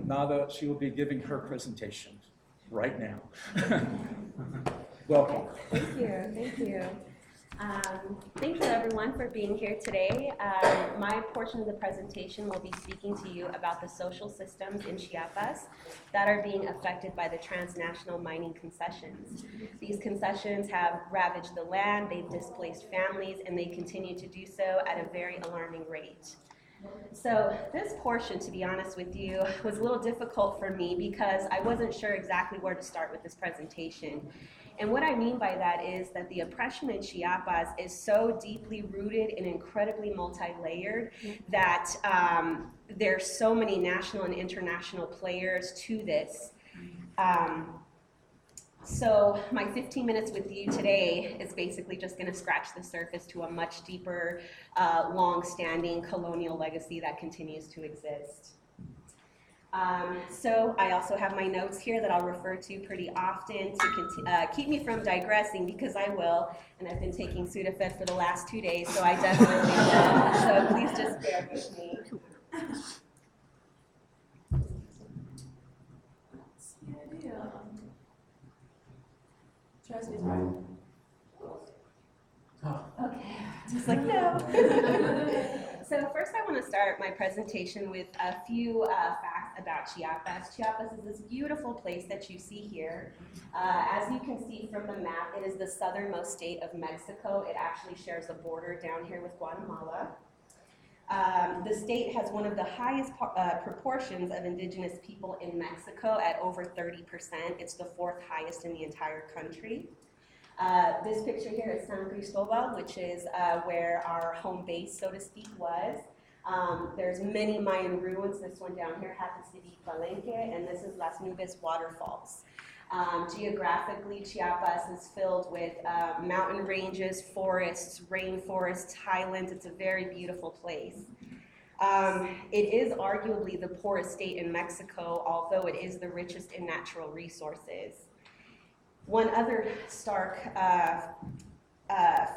Nada, she will be giving her presentation right now. Welcome. Thank you. Thank you. Thank you, everyone, for being here today. My portion of the presentation will be speaking to you about the social systems in Chiapas that are being affected by the transnational mining concessions. These concessions have ravaged the land, they've displaced families, and they continue to do so at a very alarming rate. So this portion, to be honest with you, was a little difficult for me because I wasn't sure exactly where to start with this presentation. And what I mean by that is that the oppression in Chiapas is so deeply rooted and incredibly multi-layered that there's so many national and international players to this. So my 15 minutes with you today is basically just going to scratch the surface to a much deeper, long-standing colonial legacy that continues to exist. So I also have my notes here that I'll refer to pretty often to keep me from digressing, because I will, and I've been taking Sudafed for the last 2 days, so I definitely will. So please just bear with me. Okay, just like no. So first I want to start my presentation with a few facts about Chiapas. Chiapas is this beautiful place that you see here. As you can see from the map, it is the southernmost state of Mexico. It actually shares a border down here with Guatemala. The state has one of the highest proportions of indigenous people in Mexico at over 30%. It's the fourth highest in the entire country. This picture here is San Cristobal, which is where our home base, so to speak, was. There's many Mayan ruins. This one down here happens to be Palenque, and this is Las Nubes waterfalls. Geographically, Chiapas is filled with mountain ranges, forests, rainforests, highlands. It's a very beautiful place. It is arguably the poorest state in Mexico, although it is the richest in natural resources. One other stark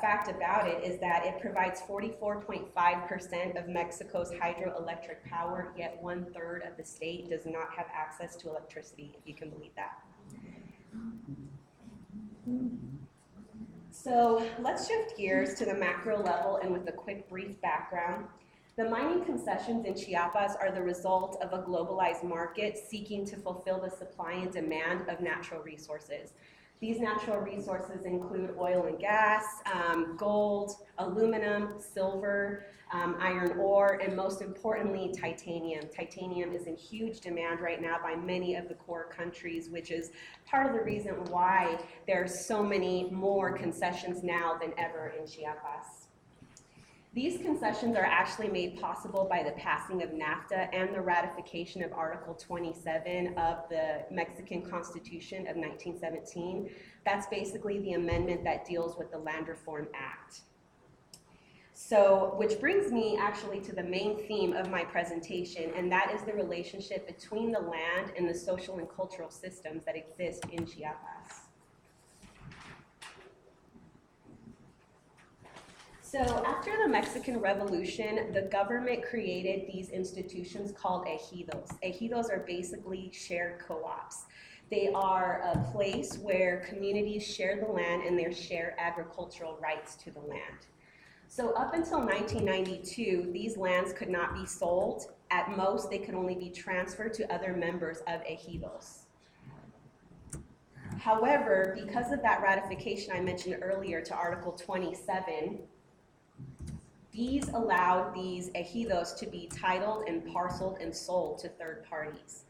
fact about it is that it provides 44.5% of Mexico's hydroelectric power, yet 1/3 of the state does not have access to electricity, if you can believe that. So let's shift gears to the macro level, and with a quick brief background. The mining concessions in Chiapas are the result of a globalized market seeking to fulfill the supply and demand of natural resources. These natural resources include oil and gas, gold, aluminum, silver, iron ore, and most importantly, titanium. Titanium is in huge demand right now by many of the core countries, which is part of the reason why there's so many more concessions now than ever in Chiapas. These concessions are actually made possible by the passing of NAFTA and the ratification of Article 27 of the Mexican Constitution of 1917. That's basically the amendment that deals with the Land Reform Act. So, which brings me actually to the main theme of my presentation, and that is the relationship between the land and the social and cultural systems that exist in Chiapas. So after the Mexican Revolution, the government created these institutions called ejidos. Ejidos are basically shared co-ops. They are a place where communities share the land and they share agricultural rights to the land. So up until 1992, these lands could not be sold. At most, they could only be transferred to other members of ejidos. However, because of that ratification I mentioned earlier to Article 27, these allowed these ejidos to be titled and parceled and sold to third parties.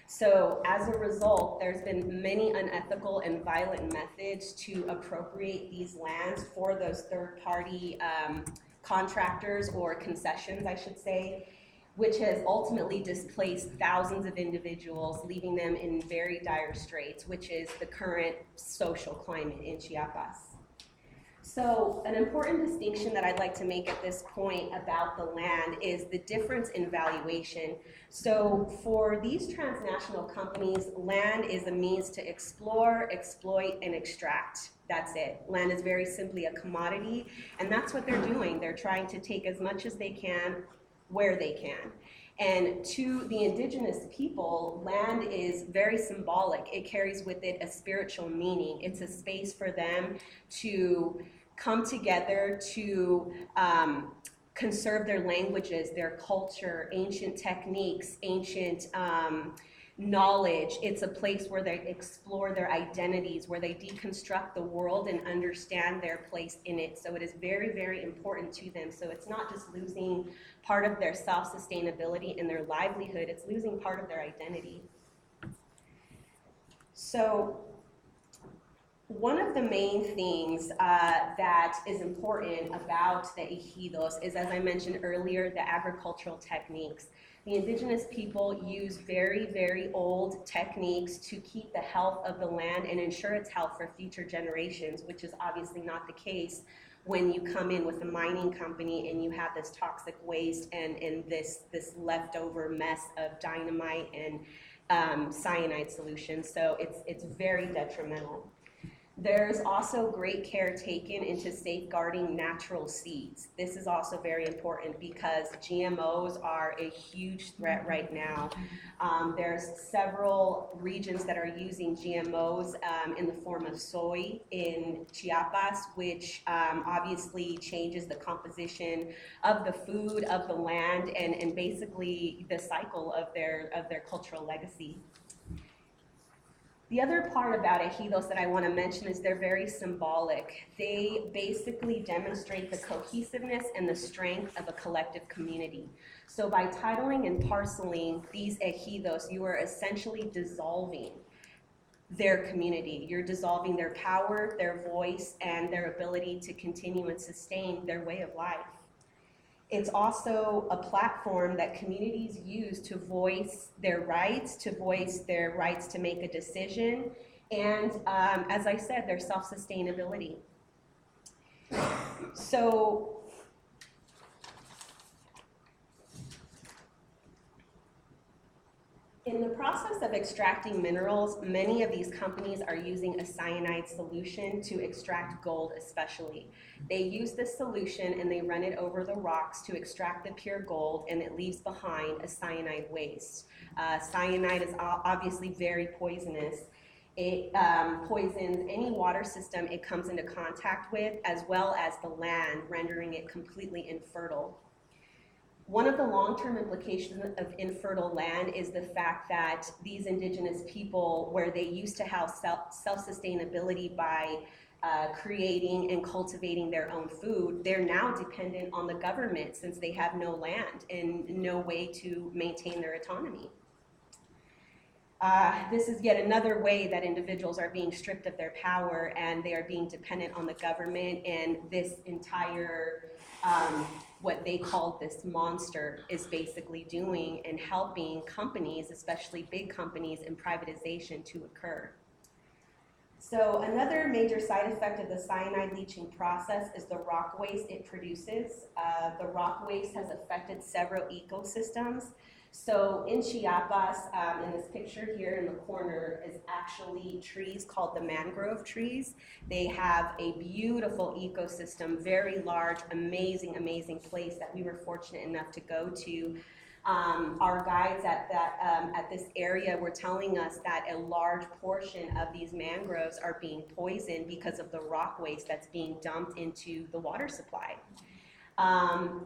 So as a result, there's been many unethical and violent methods to appropriate these lands for those third party contractors or concessions, I should say, which has ultimately displaced thousands of individuals, leaving them in very dire straits, which is the current social climate in Chiapas. So an important distinction that I'd like to make at this point about the land is the difference in valuation. So for these transnational companies, land is a means to explore, exploit, and extract. That's it. Land is very simply a commodity, and that's what they're doing. They're trying to take as much as they can, where they can. And to the indigenous people, land is very symbolic. It carries with it a spiritual meaning. It's a space for them to come together to conserve their languages, their culture, ancient techniques, ancient knowledge. It's a place where they explore their identities, where they deconstruct the world and understand their place in it. So it is very, very important to them. So it's not just losing part of their self-sustainability and their livelihood, it's losing part of their identity. So one of the main things that is important about the ejidos is, as I mentioned earlier, the agricultural techniques. The indigenous people use very, very old techniques to keep the health of the land and ensure its health for future generations, which is obviously not the case when you come in with a mining company and you have this toxic waste and this leftover mess of dynamite and cyanide solution. So it's very detrimental. There's also great care taken into safeguarding natural seeds. This is also very important because GMOs are a huge threat right now. There's several regions that are using GMOs in the form of soy in Chiapas, which obviously changes the composition of the food, of the land, and basically the cycle of their cultural legacy. The other part about ejidos that I want to mention is they're very symbolic. They basically demonstrate the cohesiveness and the strength of a collective community. So by titling and parceling these ejidos, you are essentially dissolving their community. You're dissolving their power, their voice, and their ability to continue and sustain their way of life. It's also a platform that communities use to voice their rights, to make a decision, and as I said, their self-sustainability. So, in the process of extracting minerals, many of these companies are using a cyanide solution to extract gold especially. They use this solution and they run it over the rocks to extract the pure gold, and it leaves behind a cyanide waste. Cyanide is obviously very poisonous. It poisons any water system it comes into contact with, as well as the land, rendering it completely infertile. One of the long-term implications of infertile land is the fact that these indigenous people, where they used to have self-sustainability by creating and cultivating their own food, they're now dependent on the government since they have no land and no way to maintain their autonomy. This is yet another way that individuals are being stripped of their power and they are being dependent on the government, and this entire what they call this monster is basically doing and helping companies, especially big companies, in privatization to occur. So another major side effect of the cyanide leaching process is the rock waste it produces. The rock waste has affected several ecosystems. So in Chiapas, in this picture here in the corner, is actually trees called the mangrove trees. They have a beautiful ecosystem, very large, amazing, amazing place that we were fortunate enough to go to. Our guides at this area were telling us that a large portion of these mangroves are being poisoned because of the rock waste that's being dumped into the water supply.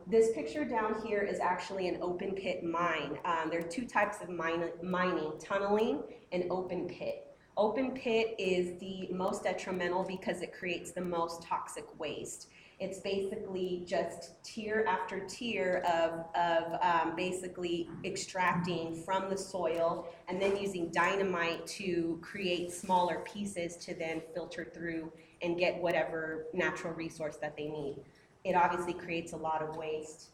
This picture down here is actually an open pit mine. There are two types of mining, tunneling and open pit. Open pit is the most detrimental because it creates the most toxic waste. It's basically just tier after tier of basically extracting from the soil and then using dynamite to create smaller pieces to then filter through and get whatever natural resource that they need. It obviously creates a lot of waste.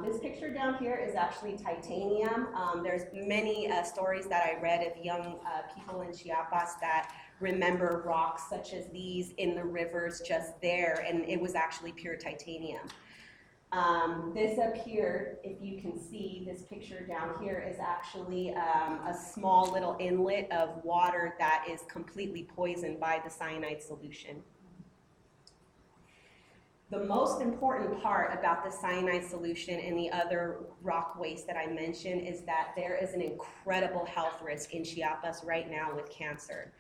This picture down here is actually titanium. There's many stories that I read of young people in Chiapas that remember rocks such as these in the rivers just there, and it was actually pure titanium. This up here, if you can see, this picture down here is actually a small little inlet of water that is completely poisoned by the cyanide solution. The most important part about the cyanide solution and the other rock waste that I mentioned is that there is an incredible health risk in Chiapas right now with cancer.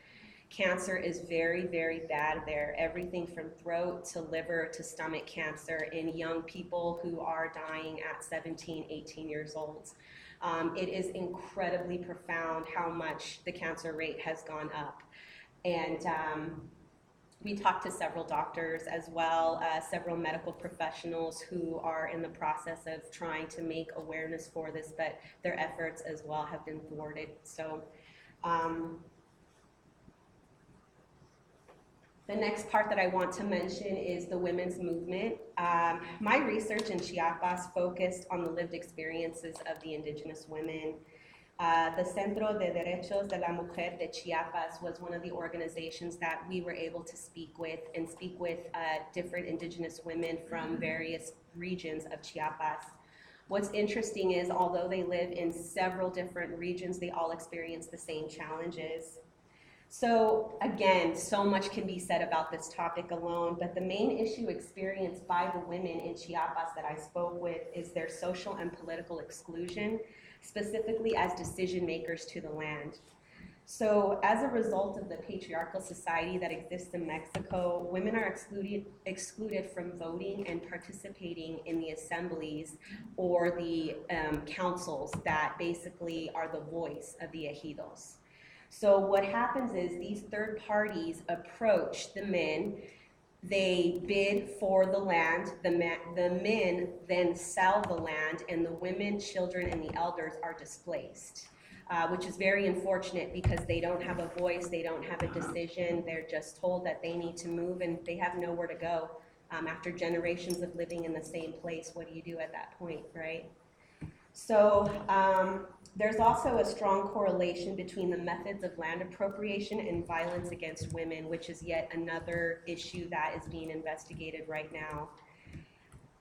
Cancer is very, very bad there. Everything from throat to liver to stomach cancer in young people who are dying at 17, 18 years old. It is incredibly profound how much the cancer rate has gone up. And we talked to several doctors as well, several medical professionals who are in the process of trying to make awareness for this, but their efforts as well have been thwarted. So the next part that I want to mention is the women's movement. My research in Chiapas focused on the lived experiences of the indigenous women. The Centro de Derechos de la Mujer de Chiapas was one of the organizations that we were able to speak with different indigenous women from various regions of Chiapas. What's interesting is, although they live in several different regions, they all experience the same challenges. So again, so much can be said about this topic alone, but the main issue experienced by the women in Chiapas that I spoke with is their social and political exclusion, specifically as decision makers to the land. So as a result of the patriarchal society that exists in Mexico, women are excluded from voting and participating in the assemblies or the councils that basically are the voice of the ejidos. So what happens is these third parties approach the men, they bid for the land, the men then sell the land, and the women, children, and the elders are displaced, which is very unfortunate because they don't have a voice, they don't have a decision, they're just told that they need to move and they have nowhere to go. After generations of living in the same place, what do you do at that point, right? So there's also a strong correlation between the methods of land appropriation and violence against women, which is yet another issue that is being investigated right now.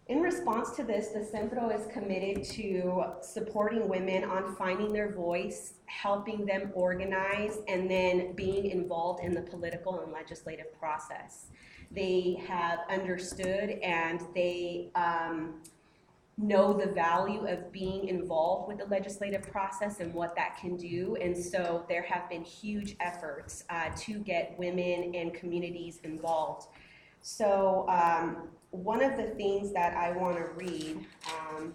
In response to this, the Centro is committed to supporting women on finding their voice, helping them organize, and then being involved in the political and legislative process. They have understood and they know the value of being involved with the legislative process and what that can do, and so there have been huge efforts to get women and communities involved. So one of the things that I want to read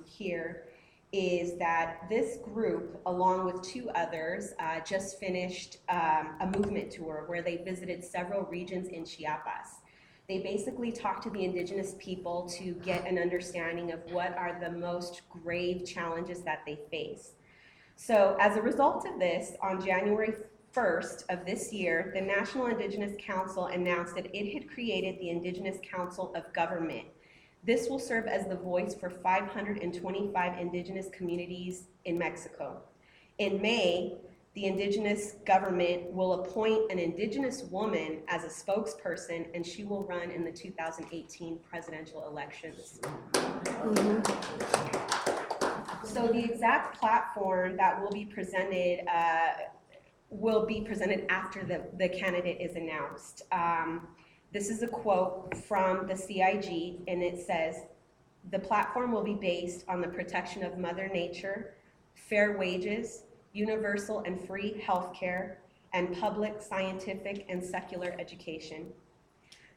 here is that this group, along with two others, just finished a movement tour where they visited several regions in Chiapas. They basically talk to the indigenous people to get an understanding of what are the most grave challenges that they face. So as a result of this, on January 1st of this year, the National Indigenous Council announced that it had created the Indigenous Council of Government. This will serve as the voice for 525 indigenous communities in Mexico. In May, the indigenous government will appoint an indigenous woman as a spokesperson, and she will run in the 2018 presidential elections. So the exact platform that will be presented after the candidate is announced. This is a quote from the CIG, and it says, "The platform will be based on the protection of Mother Nature, fair wages, universal and free health care, and public, scientific, and secular education."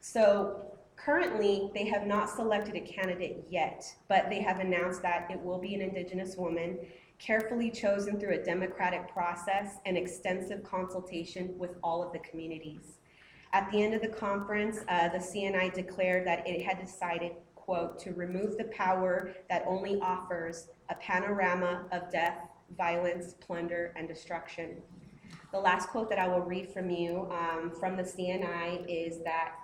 So currently, they have not selected a candidate yet, but they have announced that it will be an indigenous woman, carefully chosen through a democratic process and extensive consultation with all of the communities. At the end of the conference, the CNI declared that it had decided, quote, to remove the power that only offers a panorama of death, violence, plunder, and destruction. The last quote that I will read from you from the CNI is that,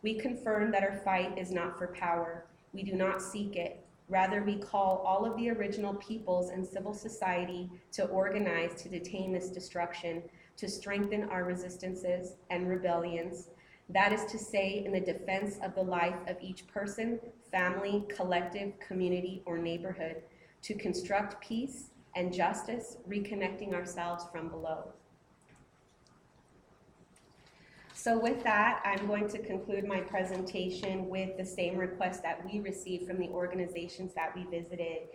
"We confirm that our fight is not for power. We do not seek it. Rather, we call all of the original peoples and civil society to organize to detain this destruction, to strengthen our resistances and rebellions. That is to say, in the defense of the life of each person, family, collective, community, or neighborhood, to construct peace and justice, reconnecting ourselves from below." So with that, I'm going to conclude my presentation with the same request that we received from the organizations that we visited.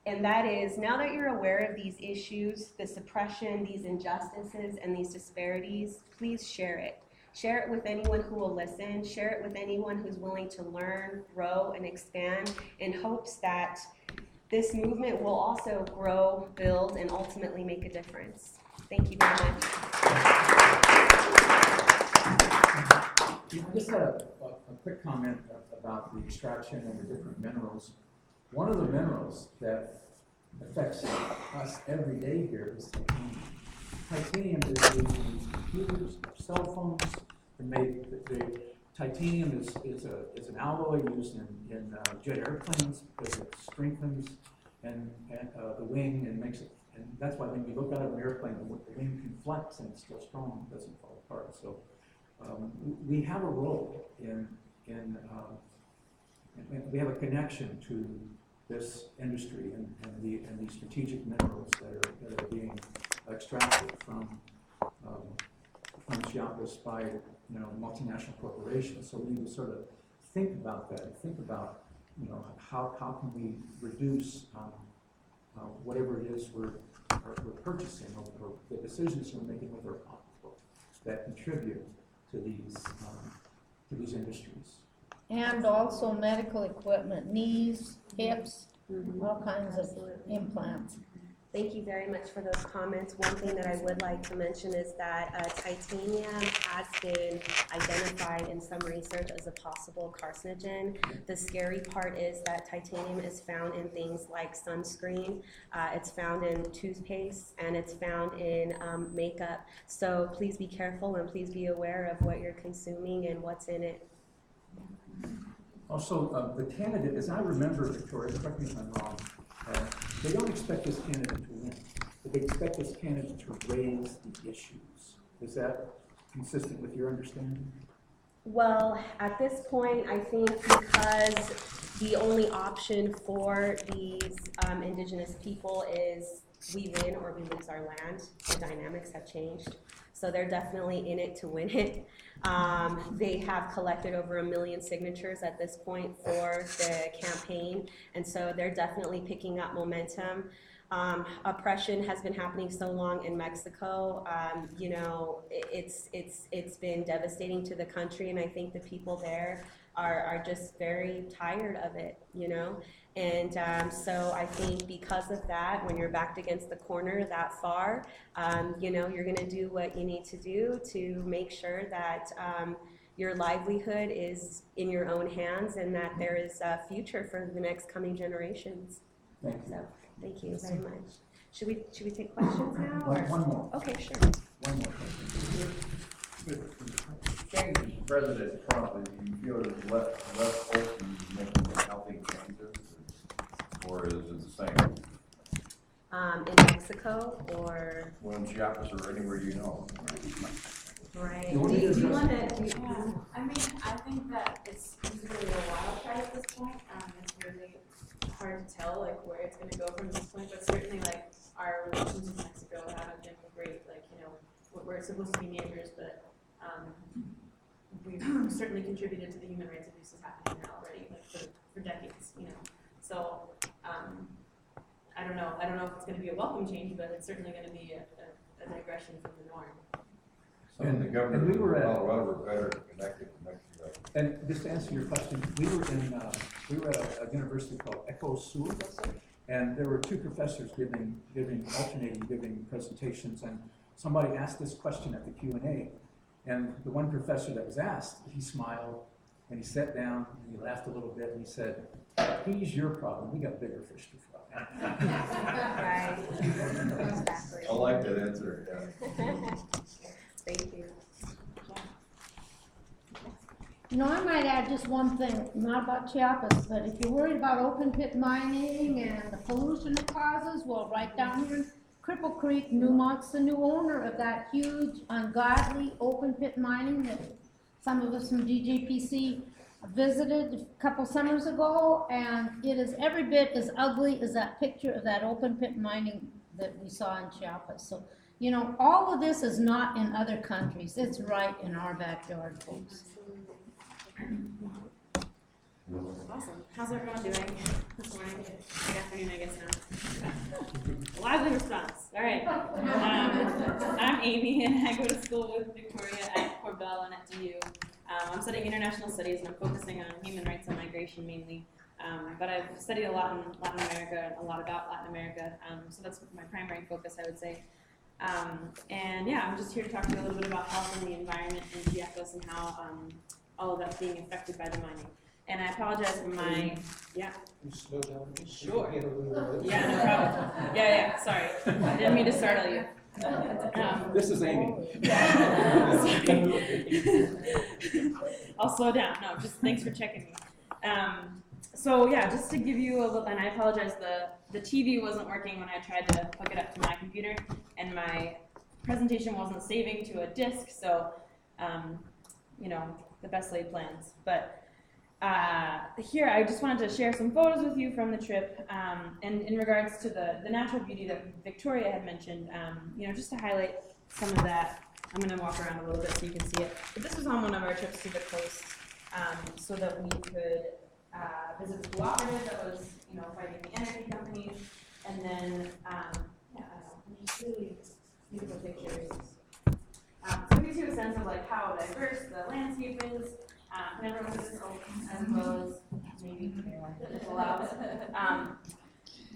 And that is, now that you're aware of these issues, the suppression, these injustices, and these disparities, please share it. Share it with anyone who will listen. Share it with anyone who's willing to learn, grow, and expand in hopes that this movement will also grow, build, and ultimately make a difference. Thank you very much. I just had a quick comment about the extraction of the different minerals. One of the minerals that affects us every day here is titanium. Titanium is used in computers, cell phones. The titanium is an alloy used in jet airplanes because it strengthens and the wing and makes it. And that's why when you look out of an airplane, the wing can flex and it's still strong, it doesn't fall apart. So we have a role in we have a connection to this industry and the strategic minerals that are being extracted from Chiapas by multinational corporations. So we need to sort of think about that. Think about how can we reduce whatever it is we're purchasing or the decisions we're making with our pocketbook that contribute to these industries. And also medical equipment, knees, hips, all kinds of implants. Thank you very much for those comments. One thing that I would like to mention is that titanium has been identified in some research as a possible carcinogen. The scary part is that titanium is found in things like sunscreen, it's found in toothpaste, and it's found in makeup. So please be careful and please be aware of what you're consuming and what's in it. Also, the candidate, as I remember, Victoria, correct me if I'm wrong, they don't expect this candidate to win, but they expect this candidate to raise the issues. Is that consistent with your understanding? Well, at this point, I think because the only option for these indigenous people is we win or we lose our land, the dynamics have changed. So they're definitely in it to win it. They have collected over 1 million signatures at this point for the campaign, and so they're definitely picking up momentum. Oppression has been happening so long in Mexico. It's been devastating to the country, and I think the people there are just very tired of it, And so I think because of that, when you're backed against the corner that far, you're going to do what you need to do to make sure that your livelihood is in your own hands and that there is a future for the next coming generations. Thank you. So, thank you very much. Should we take questions now? One more. Okay, sure. One more question. Change President Trump, do you feel there's less hope in making healthy changes, or is it the same? In Mexico or? Well, in Chiapas or anywhere you know. Right. You Do want you to want to? Yeah, I mean, I think that it's really a wild card at this point. It's really hard to tell where it's going to go from this point, but certainly our relations with Mexico haven't been great. We're supposed to be neighbors, but we've certainly contributed to the human rights abuses happening there already, for decades. So I don't know if it's going to be a welcome change, but it's certainly going to be a digression from the norm. Some of the government in Colorado were better connected to Mexico. And just to answer your question, we were at a university called Echo Sur, and there were two professors giving presentations, and somebody asked this question at the Q&A, and the one professor that was asked, he smiled, and he sat down, and he laughed a little bit, and he said, "He's your problem. We got bigger fish to fry." Right. Exactly. I like that answer, yeah. Thank you. I might add just one thing, not about Chiapas, but if you're worried about open pit mining and the pollution it causes, well, right down here in Cripple Creek, Newmont's the new owner of that huge, ungodly open pit mining that some of us from DJPC visited a couple summers ago, and it is every bit as ugly as that picture of that open pit mining that we saw in Chiapas. So, You know, all of this is not in other countries. It's right in our backyard, folks. Awesome. How's everyone doing this morning? Good afternoon, I guess now. Lively response. All right. I'm Amy, and I go to school with Victoria at Corbell and at DU. I'm studying international studies, and I'm focusing on human rights and migration mainly. But I've studied a lot in Latin America, and a lot about Latin America, so that's my primary focus, I would say. And yeah, I'm just here to talk to you a little bit about health and the environment in Chiapas and how all of that's being affected by the mining. And I apologize for my, yeah. Can you slow down? Sure. Yeah, Yeah, no problem. Yeah, sorry. I didn't mean to startle you. This is Amy. I'll slow down. No, just thanks for checking me. So yeah, just to give you a little, and I apologize, the TV wasn't working when I tried to hook it up to my computer, and my presentation wasn't saving to a disk, so, you know, the best laid plans. But here, I just wanted to share some photos with you from the trip, and in regards to the natural beauty that Victoria had mentioned, you know, just to highlight some of that. I'm going to walk around a little bit so you can see it. But this was on one of our trips to the coast, so that we could visit the cooperative that was, you know, fighting the energy companies, and then, yeah, I don't know, just really beautiful pictures. So it gives you a sense of like how diverse the landscape is. Everyone is as well as maybe it allows.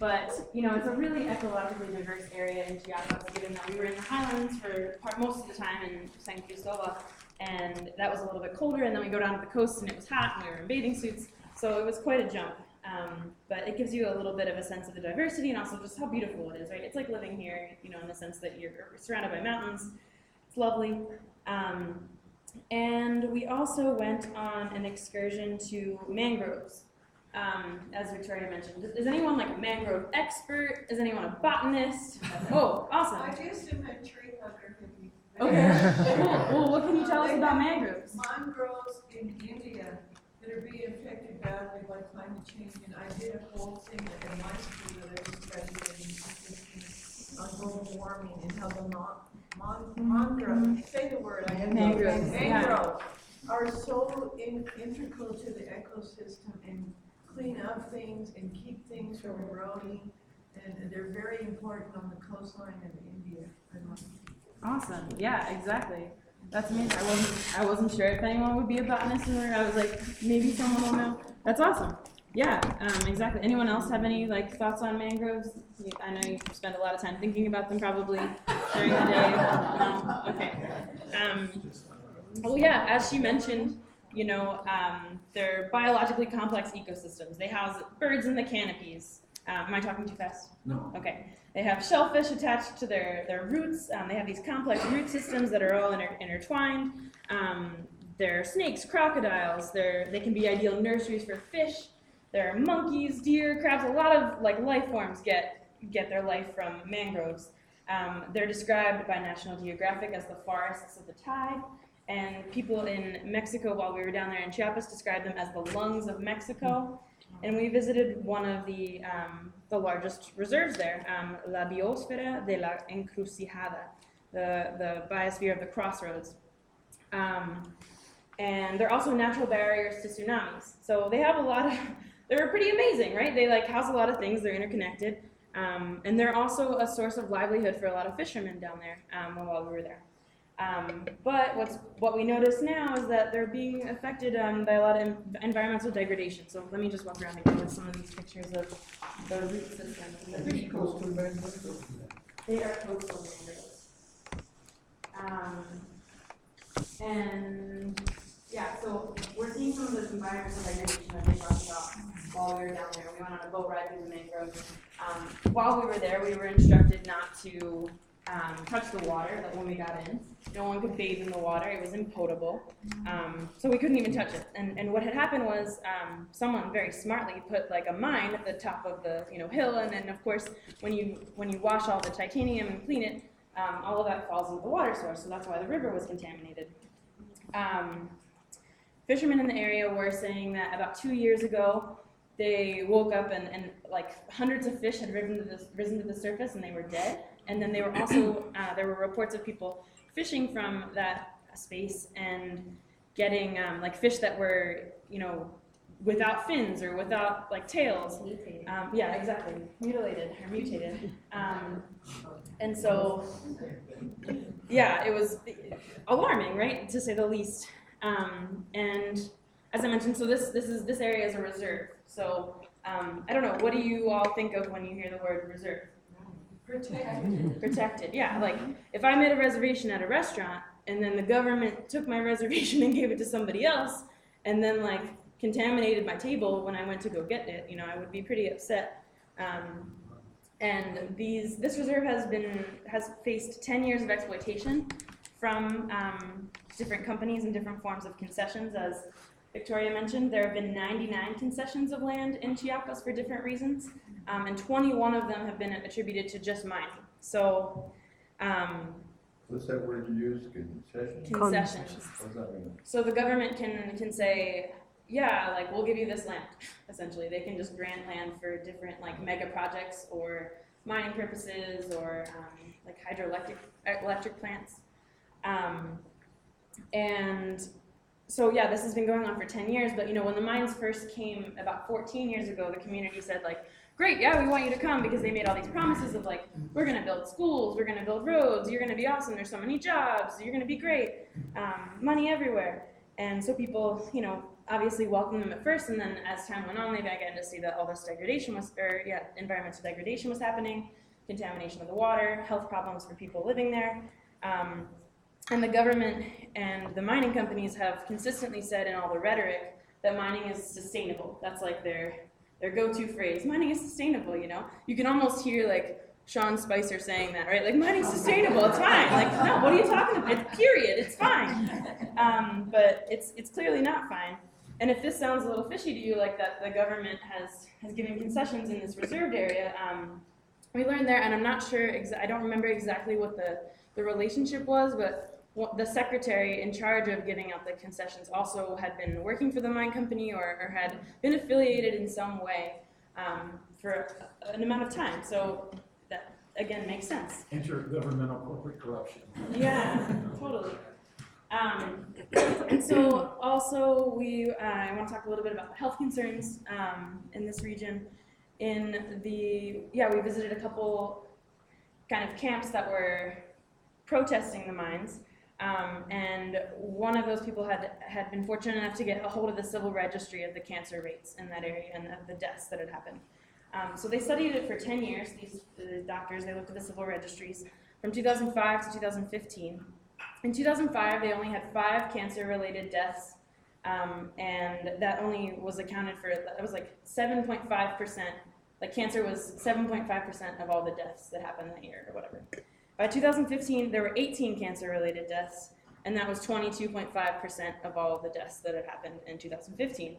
But you know, it's a really ecologically diverse area in Chiapas, given that we were in the highlands for most of the time in San Cristobal, and that was a little bit colder, and then we go down to the coast and it was hot and we were in bathing suits, so it was quite a jump. But it gives you a little bit of a sense of the diversity and also just how beautiful it is, right? It's like living here, you know, in the sense that you're surrounded by mountains. It's lovely. And we also went on an excursion to mangroves, as Victoria mentioned. Is anyone like a mangrove expert? Is anyone a botanist? Oh, awesome. I just am a tree hugger. Okay, cool. Well, what can you tell us about mangroves? Mangroves in India that are being affected badly by climate change, and I did a whole thing in my school that I was studying on global warming and how the mangroves, say the word, Mangroves, yeah. mangroves are so integral to the ecosystem and clean up things and keep things from eroding, and they're very important on the coastline of India. Awesome. Yeah, exactly. That's amazing. I wasn't sure if anyone would be a botanist, and I was like, maybe someone will know. That's awesome. Yeah, exactly. Anyone else have any like thoughts on mangroves? I know you spend a lot of time thinking about them probably during the day. No? Okay. Well, yeah, as she mentioned, you know, they're biologically complex ecosystems. They house birds in the canopies. Am I talking too fast? No. Okay. They have shellfish attached to their roots. They have these complex root systems that are all intertwined. There are snakes, crocodiles. They can be ideal nurseries for fish. There are monkeys, deer, crabs. A lot of like life forms get their life from mangroves. They're described by National Geographic as the forests of the tide. And people in Mexico, while we were down there in Chiapas, described them as the lungs of Mexico. And we visited one of the largest reserves there, La Biosfera de la Encrucijada, the biosphere of the crossroads. And they're also natural barriers to tsunamis. So they have a lot of, they're pretty amazing, right? They like house a lot of things, they're interconnected. And they're also a source of livelihood for a lot of fishermen down there while we were there. But what we notice now is that they're being affected by a lot of environmental degradation. So let me just walk around again with some of these pictures of the root system. They're pretty cool. They are coastal mangroves. And yeah, so we're seeing some of this environmental degradation that they talked about while we were down there. We went on a boat ride through the mangroves. While we were there, we were instructed not to touch the water, like when we got in. No one could bathe in the water, it was impotable. So we couldn't even touch it. And what had happened was someone very smartly put like a mine at the top of the hill, and then of course when you wash all the titanium and clean it, all of that falls into the water source, so that's why the river was contaminated. Fishermen in the area were saying that about 2 years ago, they woke up and like hundreds of fish had risen to the surface and they were dead. And then they were also, there were reports of people fishing from that space and getting like fish that were, without fins or without like tails. Yeah, exactly, mutilated or mutated. And so, yeah, it was alarming, right, to say the least. And as I mentioned, so this area is a reserve. So I don't know, what do you all think of when you hear the word reserve? Protected. Protected, yeah. Like if I made a reservation at a restaurant and then the government took my reservation and gave it to somebody else, and then like contaminated my table when I went to go get it, I would be pretty upset. And this reserve has faced 10 years of exploitation from different companies and different forms of concessions. As Victoria mentioned, there have been 99 concessions of land in Chiapas for different reasons, and 21 of them have been attributed to just mining. So, What's that word you use, concession? concessions. What does that mean? So the government can say, yeah, like we'll give you this land. Essentially, they can just grant land for different like mega projects or mining purposes or like hydroelectric plants. And so yeah, this has been going on for 10 years. But when the mines first came about 14 years ago, the community said like, great, yeah, we want you to come, because they made all these promises of like, we're gonna build schools, we're gonna build roads, you're gonna be awesome, there's so many jobs, you're gonna be great, money everywhere. And so people, obviously welcomed them at first, and then as time went on, they began to see that all this degradation environmental degradation was happening, contamination of the water, health problems for people living there. And the government and the mining companies have consistently said in all the rhetoric that mining is sustainable. That's like their go-to phrase. Mining is sustainable, You can almost hear like Sean Spicer saying that, right? Like, mining's sustainable, it's fine. Like, no, what are you talking about? Period, it's fine. But it's clearly not fine. And if this sounds a little fishy to you, like that the government has given concessions in this reserved area, we learned there, and I'm not sure, I don't remember exactly what the relationship was, but the secretary in charge of giving out the concessions also had been working for the mine company or had been affiliated in some way for an amount of time. So that, again, makes sense. Intergovernmental corporate corruption. Yeah, totally. And so also I want to talk a little bit about the health concerns in this region. We visited a couple kind of camps that were protesting the mines. And one of those people had been fortunate enough to get a hold of the civil registry of the cancer rates in that area and the deaths that had happened. So they studied it for 10 years, these doctors. They looked at the civil registries from 2005 to 2015. In 2005, they only had 5 cancer-related deaths, and that only was accounted for, it was like 7.5%, like cancer was 7.5% of all the deaths that happened that year or whatever. By 2015, there were 18 cancer-related deaths, and that was 22.5% of all of the deaths that had happened in 2015.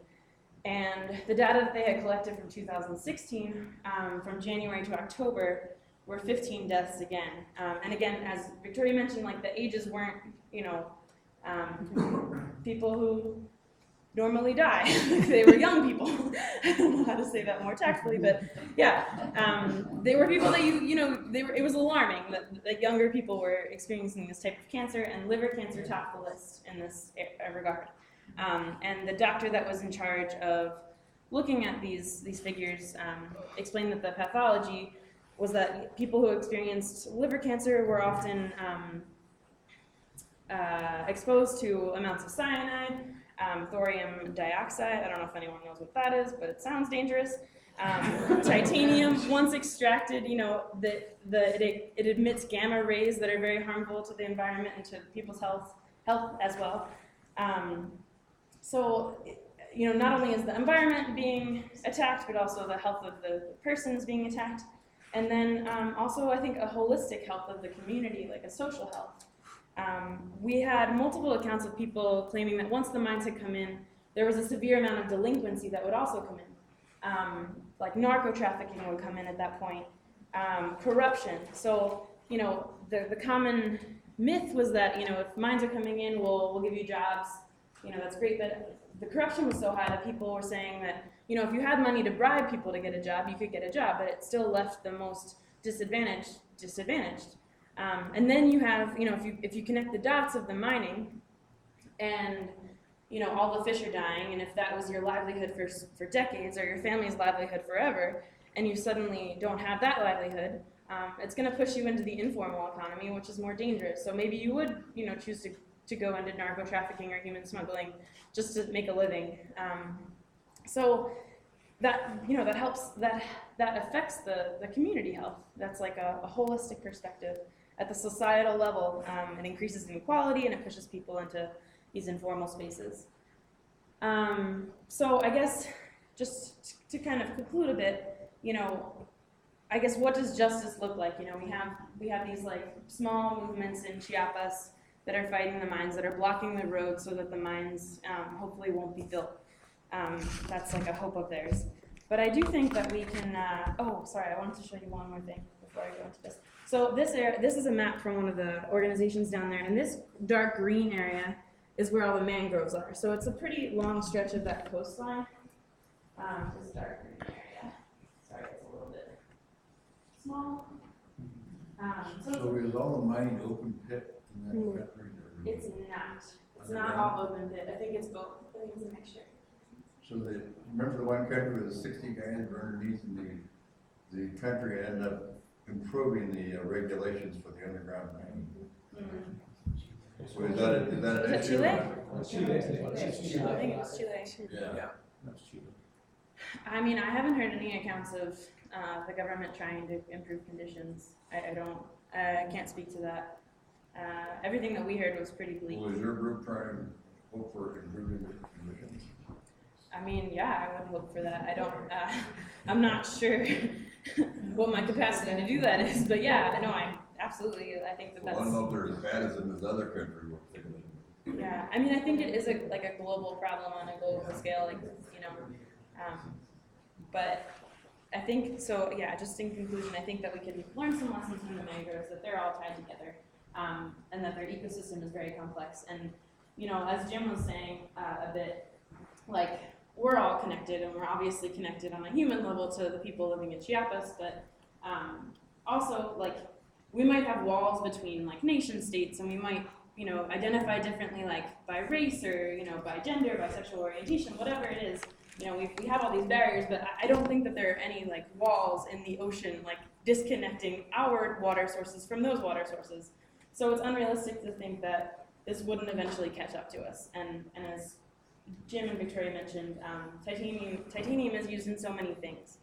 And the data that they had collected from 2016, from January to October, were 15 deaths again. And again, as Victoria mentioned, like the ages weren't, people who normally die. They were young people. I don't know how to say that more tactfully, but yeah, they were people that it was alarming that younger people were experiencing this type of cancer, and liver cancer topped the list in this regard. And the doctor that was in charge of looking at these figures explained that the pathology was that people who experienced liver cancer were often exposed to amounts of cyanide, thorium dioxide. I don't know if anyone knows what that is, but it sounds dangerous. Titanium, once extracted, it emits gamma rays that are very harmful to the environment and to people's health as well. So, not only is the environment being attacked, but also the health of the persons being attacked. And then also, I think, a holistic health of the community, like a social health. We had multiple accounts of people claiming that once the mines had come in, there was a severe amount of delinquency that would also come in. Like narco trafficking would come in at that point. Corruption. So, the common myth was that, if mines are coming in, we'll give you jobs. That's great, but the corruption was so high that people were saying that, if you had money to bribe people to get a job, you could get a job, but it still left the most disadvantaged disadvantaged. And then you have, if you connect the dots of the mining and, all the fish are dying, and if that was your livelihood for decades or your family's livelihood forever, and you suddenly don't have that livelihood, it's going to push you into the informal economy, which is more dangerous. So maybe you would, choose to go into narco trafficking or human smuggling just to make a living. So that, that helps, that affects the community health. That's like a holistic perspective. At the societal level, it increases inequality and it pushes people into these informal spaces. So I guess just to kind of conclude a bit, I guess what does justice look like? We have these like small movements in Chiapas that are fighting the mines, that are blocking the road so that the mines hopefully won't be built. That's like a hope of theirs. But I do think that we can, oh, sorry, I wanted to show you one more thing before I go into this. So this is a map from one of the organizations down there, and this dark green area is where all the mangroves are. So it's a pretty long stretch of that coastline. This dark green area. Sorry, it's a little bit small. So is all the mining open pit in that country? Or- It's not. It's not all open pit. I think it's both. I think it's a mixture. So remember the one country with the 60 guys were underneath, and the country ended up improving the regulations for the underground mining. So is that an Is issue? it Chile? Chile. I think it's Chile. Yeah. That's Chile. I mean, I haven't heard any accounts of the government trying to improve conditions. I can't speak to that. Everything that we heard was pretty bleak. Well, is your group trying to hope for improving the conditions? I mean, yeah, I would hope for that. I don't, I'm not sure what my capacity to do that is, but yeah, no, I think that Well, I don't know if they're as bad as in this other country. yeah, I mean, I think it is like a global problem on a global scale, like, but I think, so yeah, just in conclusion, I think that we can learn some lessons from the mangroves, that they're all tied together, and that their ecosystem is very complex. And, as Jim was saying a bit, like, we're all connected, and we're obviously connected on a human level to the people living in Chiapas, but also, like, we might have walls between, like, nation states, and we might, identify differently, like, by race or, by gender, by sexual orientation, whatever it is. We have all these barriers, but I don't think that there are any, like, walls in the ocean, like, disconnecting our water sources from those water sources. So it's unrealistic to think that this wouldn't eventually catch up to us. And as Jim and Victoria mentioned, titanium is used in so many things.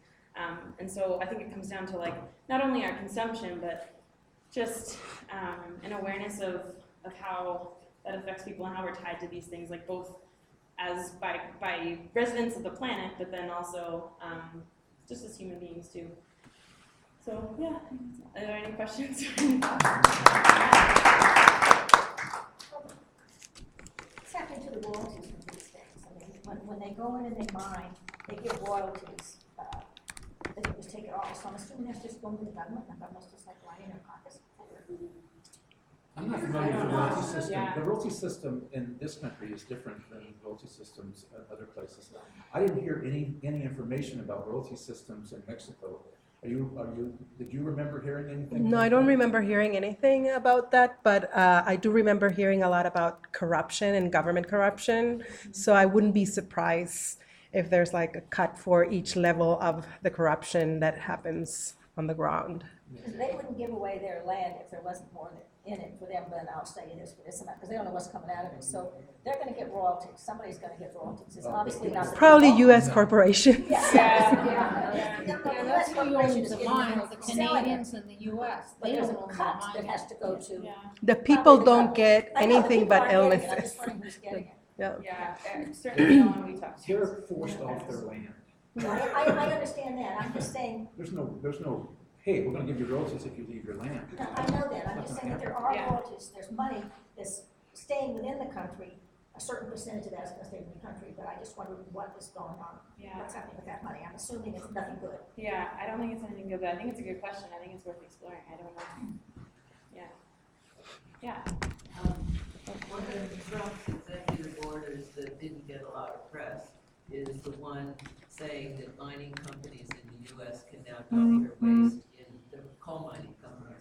And so I think it comes down to, like, not only our consumption, but just an awareness of how that affects people and how we're tied to these things, like both as by residents of the planet, but then also just as human beings too. So yeah, are there any questions? What's happening to the royalties from these things? I mean, when they go in and they mine, they get royalties. They can just take it off. So I'm assuming that's just going to the government, and the government's just like lining their pockets. I'm not familiar with the royalty system. Yeah. The royalty system in this country is different than royalty systems at other places. I didn't hear any information about royalty systems in Mexico. Did you remember hearing anything? No, I don't remember hearing anything about that, but I do remember hearing a lot about corruption and government corruption. So I wouldn't be surprised if there's like a cut for each level of the corruption that happens on the ground. Because they wouldn't give away their land if there wasn't more in it for them, but I'll say this for this amount, because they don't know what's coming out of it. So they're going to get royalties. Somebody's going to get royalties. It's obviously not the Probably people. U.S. corporations. Yeah. Yeah, that's who owns the mines, the Canadians and the US. But They there's don't a own the cut that mines. has to go to. Yeah, The people don't get I know the anything people but aren't getting it. I'm illnesses. just wondering who's getting it. Yeah. certainly no one we talked to. They're forced off their land. I understand that. I'm just saying, There's no, hey, we're gonna give you royalties if you leave your land. no, I know that. I'm just saying that there are Yeah. royalties. There's money that's staying within the country. A certain percentage of that's going to stay in the country, but I just wondered what is going on. Yeah. What's happening with that money? I'm assuming it's nothing good. Yeah, I don't think it's anything good, but I think it's a good question. I think it's worth exploring. I don't know. Yeah. Yeah. One of Trump's executive orders that didn't get a lot of press is the one saying that mining companies in the U.S. can now dump their waste in, the coal mining companies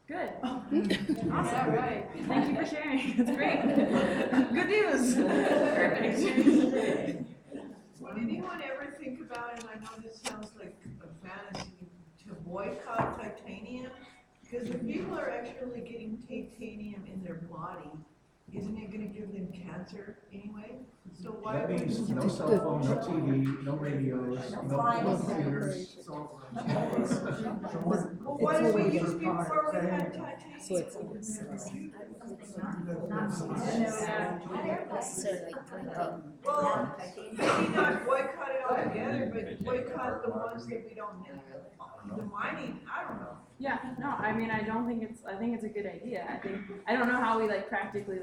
Good. Awesome. All right. Thank you for sharing. That's great. Good news. Perfect. Did anyone ever think about, and I know this sounds like a fantasy, to boycott titanium? Because if people are actually getting titanium in their body, isn't it gonna give them cancer anyway? So why That would means no cell phone, no TV, no radios, no computers. Well, why did we use before we had titanium? Well, maybe not boycott it altogether, but boycott the ones that we don't need. The mining, I don't know. Yeah, no, I mean, I think it's a good idea. I don't know how we like practically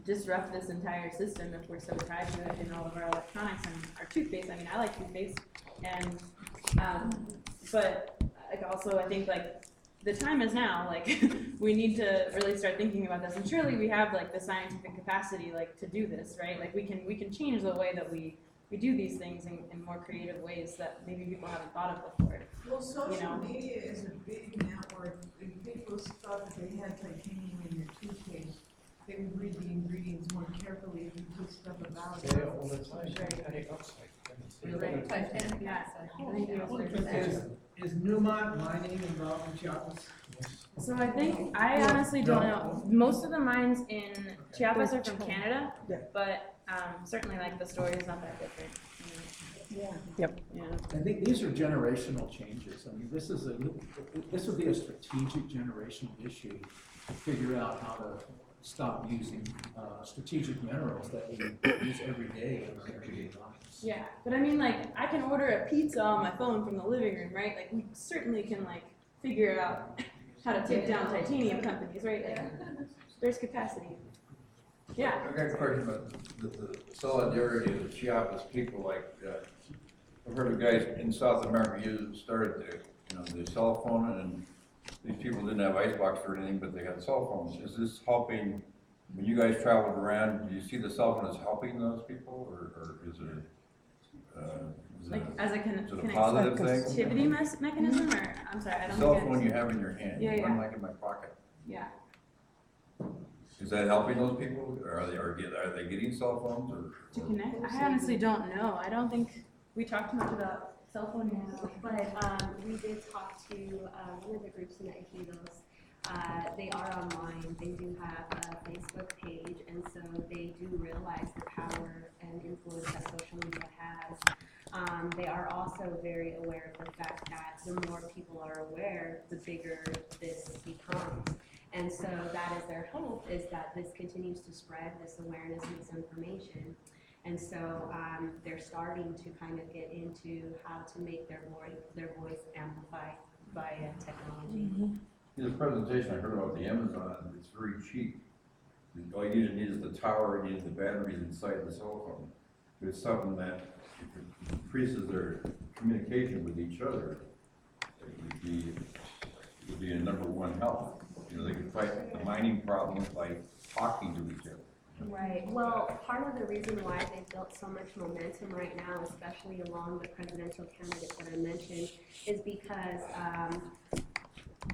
disrupt this entire system if we're so tied to it in all of our electronics and our toothpaste. I mean, I like toothpaste, and but like also I think like the time is now. Like we need to really start thinking about this, and surely we have like the scientific capacity like to do this, right? Like we can change the way that we do these things in more creative ways that maybe people haven't thought of before. Well, social You know? media is a big network. If people thought that they had titanium in their toothpaste, they would read the ingredients more carefully if you put stuff about it. Yeah, all the time. Any outside. Right. Yeah. I think Is Newmont mining involved in Chiapas? So I honestly don't know. Most of the mines in Chiapas are from Canada, but certainly like the story is not that different. Yep. Yeah. I think these are generational changes. I mean, this would be a strategic generational issue to figure out how to stop using strategic minerals that we use every day in our everyday lives. Yeah, but I mean, like, I can order a pizza on my phone from the living room, right? Like, we certainly can like figure out how to take down titanium companies, right? Like, there's capacity. Yeah. I got a question about the solidarity of the Chiapas people, like, I've heard of guys in South America started the cell phone, and these people didn't have icebox or anything, but they had cell phones. Is this helping, when you guys traveled around, do you see the cell phone as helping those people, or is it, Like, as a is it a positive thing? connectivity mechanism, or, I'm sorry, I don't Cell think phone you have in your hand, Yeah, one yeah. like in my pocket. Yeah. Is that helping those people, or are they getting cell phones, or? To connect? I honestly don't know. I don't think we talked much about cell phone use. But we did talk to one of the groups in the Ejidos. They are online. They do have a Facebook page, and so they do realize the power and influence that social media has. They are also very aware of the fact that the more people are aware, the bigger this becomes. And so that is their hope, is that this continues to spread, this awareness and this information. And so they're starting to kind of get into how to make their voice amplified via technology. In the presentation, I heard about the Amazon, it's very cheap. All you need is the tower, you need the batteries inside the cell phone. But it's something that if it increases their communication with each other, it would be a #1 help. They could fight the mining problem by talking to each other. Right. Well, part of the reason why they've built so much momentum right now, especially along the presidential candidates that I mentioned, is because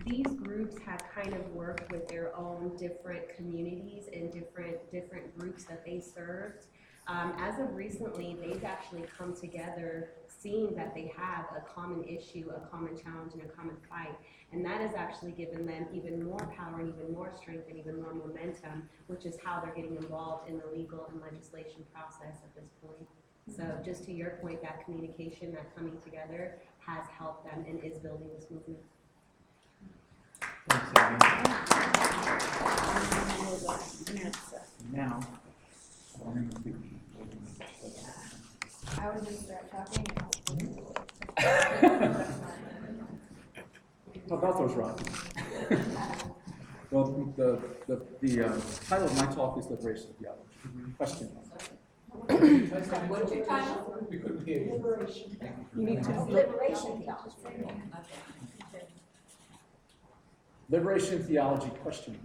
these groups have kind of worked with their own different communities and different groups that they served. As of recently, they've actually come together, seeing that they have a common issue, a common challenge, and a common fight. And that has actually given them even more power and even more strength and even more momentum, which is how they're getting involved in the legal and legislation process at this point. So just to your point, that communication, that coming together has helped them and is building this movement. Thanks, Amy. Now, I would just start talking. how about those rockies? Well, the title of my talk is Liberation of Theology. Question. What's your title? We couldn't hear you. Liberation theology. Liberation theology question.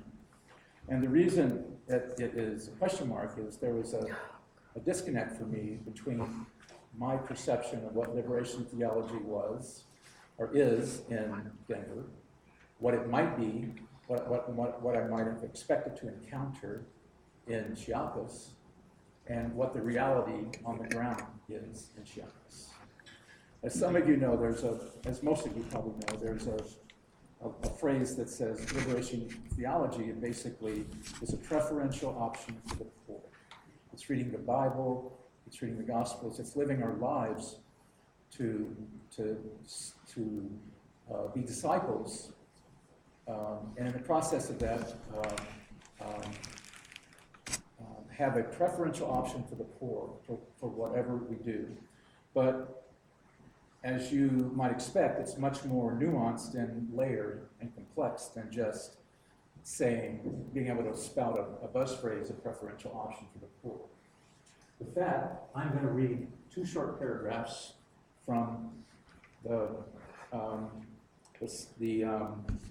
And the reason that it is a question mark is there was a disconnect for me between my perception of what liberation theology was or is in Denver what it might be, what I might have expected to encounter in Chiapas, and what the reality on the ground is in Chiapas. As some of you know, as most of you probably know, there's a phrase that says liberation theology, and basically is a preferential option for the poor. It's reading the Bible, it's reading the Gospels, it's living our lives to be disciples, and in the process of that, have a preferential option for the poor for whatever we do. But as you might expect, it's much more nuanced and layered and complex than just being able to spout a buzz phrase, a preferential option for the poor. With that, I'm going to read 2 short paragraphs from the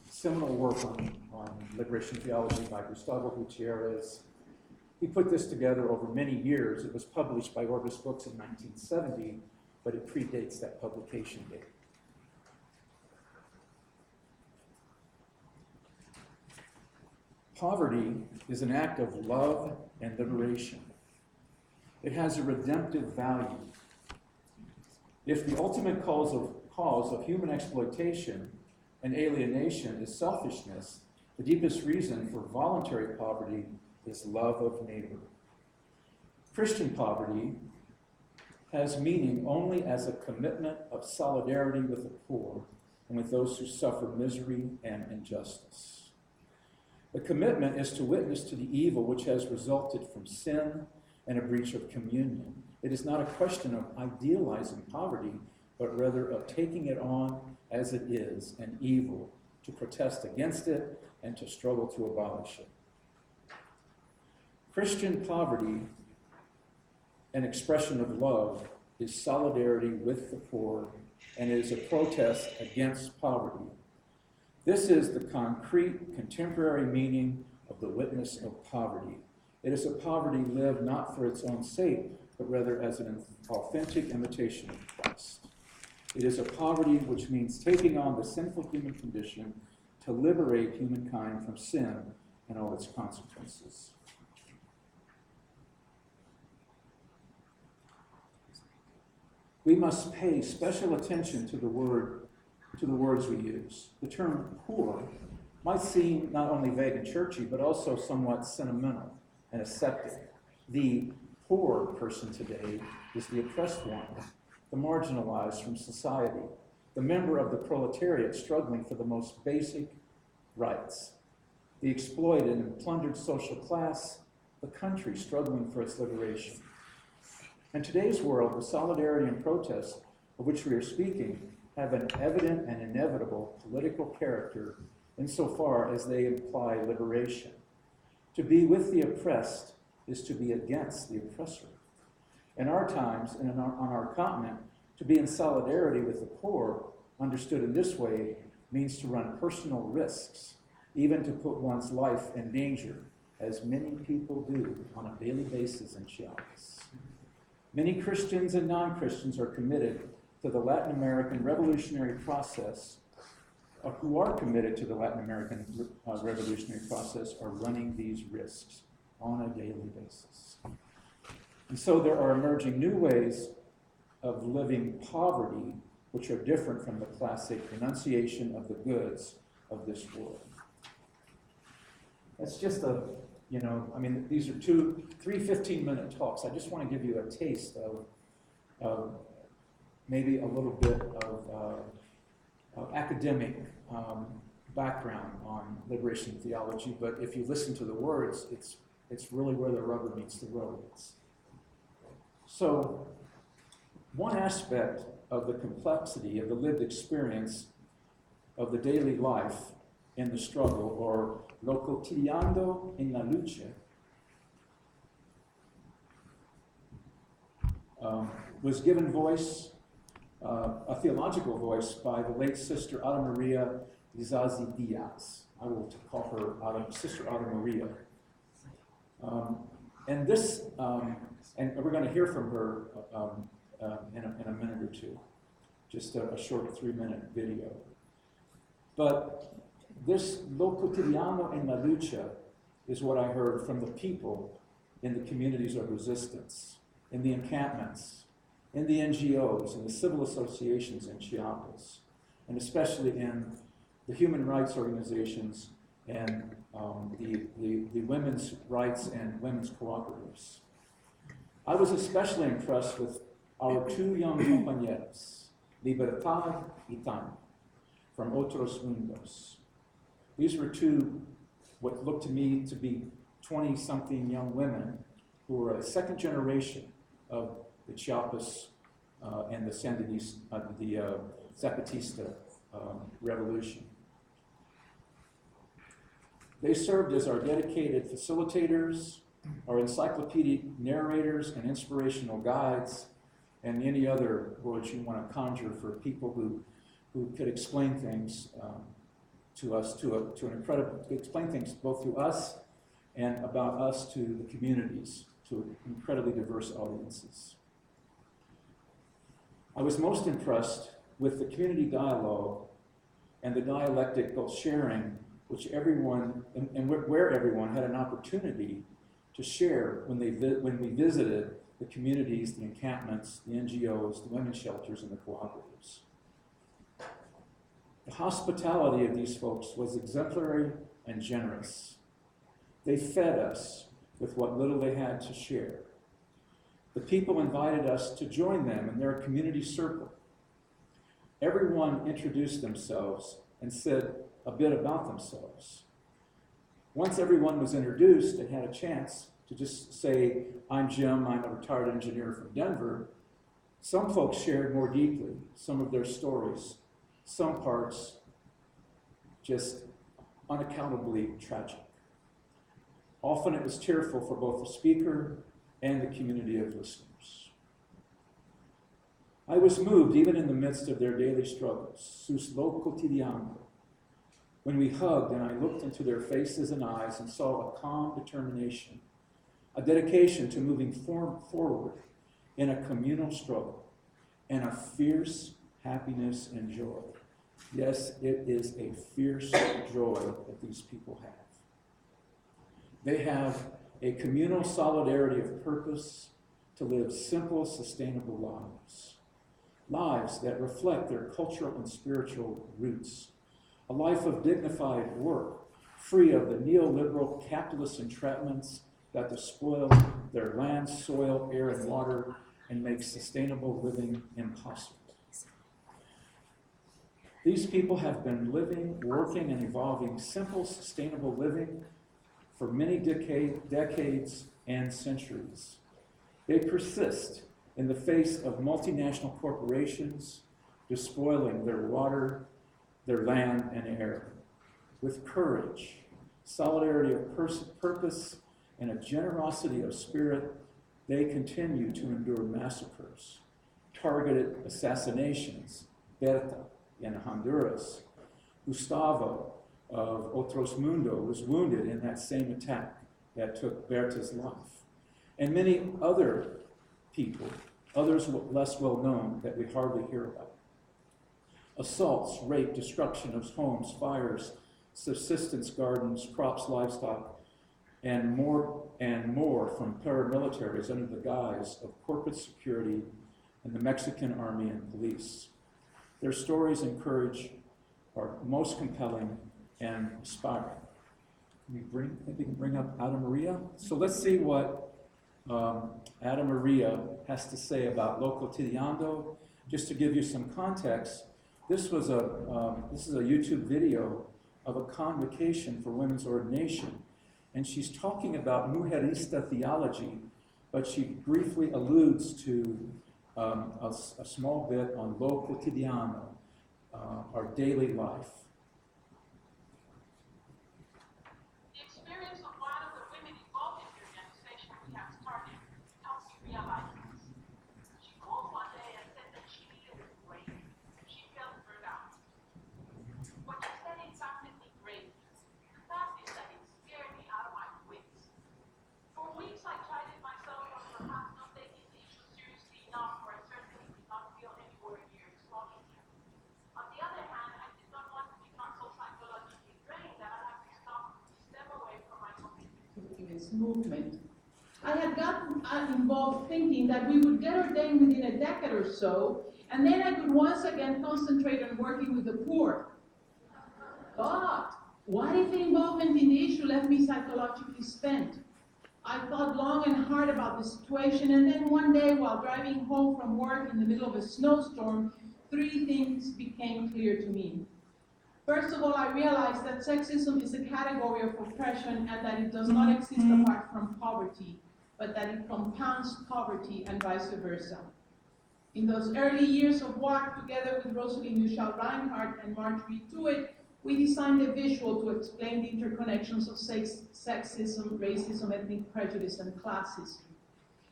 seminal work on liberation theology by Gustavo Gutierrez. He put this together over many years. It was published by Orbis Books in 1970, but it predates that publication date. Poverty is an act of love and liberation. It has a redemptive value. If the ultimate cause of human exploitation and alienation is selfishness, the deepest reason for voluntary poverty is love of neighbor. Christian poverty has meaning only as a commitment of solidarity with the poor and with those who suffer misery and injustice. The commitment is to witness to the evil which has resulted from sin and a breach of communion. It is not a question of idealizing poverty, but rather of taking it on as it is, an evil, to protest against it and to struggle to abolish it. Christian poverty, an expression of love, is solidarity with the poor and is a protest against poverty. This is the concrete, contemporary meaning of the witness of poverty. It is a poverty lived not for its own sake, but rather as an authentic imitation of Christ. It is a poverty which means taking on the sinful human condition to liberate humankind from sin and all its consequences. We must pay special attention to the words we use. The term poor might seem not only vague and churchy, but also somewhat sentimental and ascetic. The poor person today is the oppressed one, the marginalized from society, the member of the proletariat struggling for the most basic rights, the exploited and plundered social class, the country struggling for its liberation. In today's world, the solidarity and protest of which we are speaking have an evident and inevitable political character insofar as they imply liberation. To be with the oppressed is to be against the oppressor. In our times and on our continent, to be in solidarity with the poor, understood in this way, means to run personal risks, even to put one's life in danger, as many people do on a daily basis in Chiapas. Many Christians and non-Christians are committed to the Latin American revolutionary process, or who are committed to the Latin American revolutionary process, are running these risks on a daily basis. And so there are emerging new ways of living poverty, which are different from the classic renunciation of the goods of this world. That's just these are 3 15-minute talks. I just want to give you a taste of maybe a little bit of academic background on liberation theology, but if you listen to the words, it's really where the rubber meets the road. So, one aspect of the complexity of the lived experience of the daily life in the struggle, or lo cotidiano en la lucha, was given voice, a theological voice, by the late Sister Ada Maria Izazi Diaz. I will call her Sister Ada Maria. And we're going to hear from her in a minute or two, just a short 3-minute video. But This lo cotidiano en la lucha is what I heard from the people in the communities of resistance, in the encampments, in the NGOs, in the civil associations in Chiapas, and especially in the human rights organizations and the women's rights and women's cooperatives. I was especially impressed with our two young compañeras, Libertad y Tania, from Otros Mundos. These were two, what looked to me to be 20-something young women who were a second generation of the Chiapas and the Sandinista, the Zapatista revolution. They served as our dedicated facilitators, our encyclopedic narrators and inspirational guides, and any other words you want to conjure for people who could explain things to us, explain things both to us and about us to the communities, to incredibly diverse audiences. I was most impressed with the community dialogue and the dialectical sharing which everyone, and where everyone had an opportunity to share when we visited the communities, the encampments, the NGOs, the women's shelters, and the cooperatives. The hospitality of these folks was exemplary and generous. They fed us with what little they had to share. The people invited us to join them in their community circle. Everyone introduced themselves and said a bit about themselves. Once everyone was introduced and had a chance to just say, I'm Jim, I'm a retired engineer from Denver, some folks shared more deeply some of their stories, some parts just unaccountably tragic. Often it was tearful for both the speaker and the community of listeners. I was moved even in the midst of their daily struggles, sus lo cotidiano, when we hugged and I looked into their faces and eyes and saw a calm determination, a dedication to moving forward in a communal struggle, and a fierce happiness and joy. Yes, it is a fierce joy that these people have. They have a communal solidarity of purpose to live simple, sustainable lives. Lives that reflect their cultural and spiritual roots. A life of dignified work, free of the neoliberal capitalist entrapments that despoil their land, soil, air, and water and make sustainable living impossible. These people have been living, working, and evolving simple, sustainable living for many decades and centuries. They persist in the face of multinational corporations despoiling their water, their land, and air. With courage, solidarity of purpose, and a generosity of spirit, they continue to endure massacres, targeted assassinations. Berta in Honduras, Gustavo of Otros Mundo was wounded in that same attack that took Berta's life. And many other people, others less well known that we hardly hear about. Assaults, rape, destruction of homes, fires, subsistence gardens, crops, livestock, and more from paramilitaries under the guise of corporate security and the Mexican army and police. Their stories and courage are most compelling and inspiring. Maybe we can bring up Ada Maria. So let's see what Ada Maria has to say about Lo Cotidiano. Just to give you some context, this is a YouTube video of a convocation for women's ordination, and she's talking about mujerista theology, but she briefly alludes to a small bit on Lo Cotidiano, our daily life. The experience of one of the women involved in the organization we have started helped me realize this. She called one day and said that she needed a break. She felt burned out. What she said impacted me greatly. The fact is that it scared me out of my wits. For weeks I chided myself for perhaps not taking the issue seriously enough, or I certainly did not feel any worry near exploding here. On the other hand, I did not want to this movement. I had gotten involved thinking that we would get ordained within a decade or so, and then I could once again concentrate on working with the poor. But what if the involvement in the issue left me psychologically spent? I thought long and hard about the situation, and then one day while driving home from work in the middle of a snowstorm, 3 things became clear to me. First of all, I realized that sexism is a category of oppression and that it does not exist apart from poverty, but that it compounds poverty and vice versa. In those early years of work together with Rosalind Michelle-Reinhardt and Marjorie Tuitt, we designed a visual to explain the interconnections of sexism, racism, ethnic prejudice, and classism.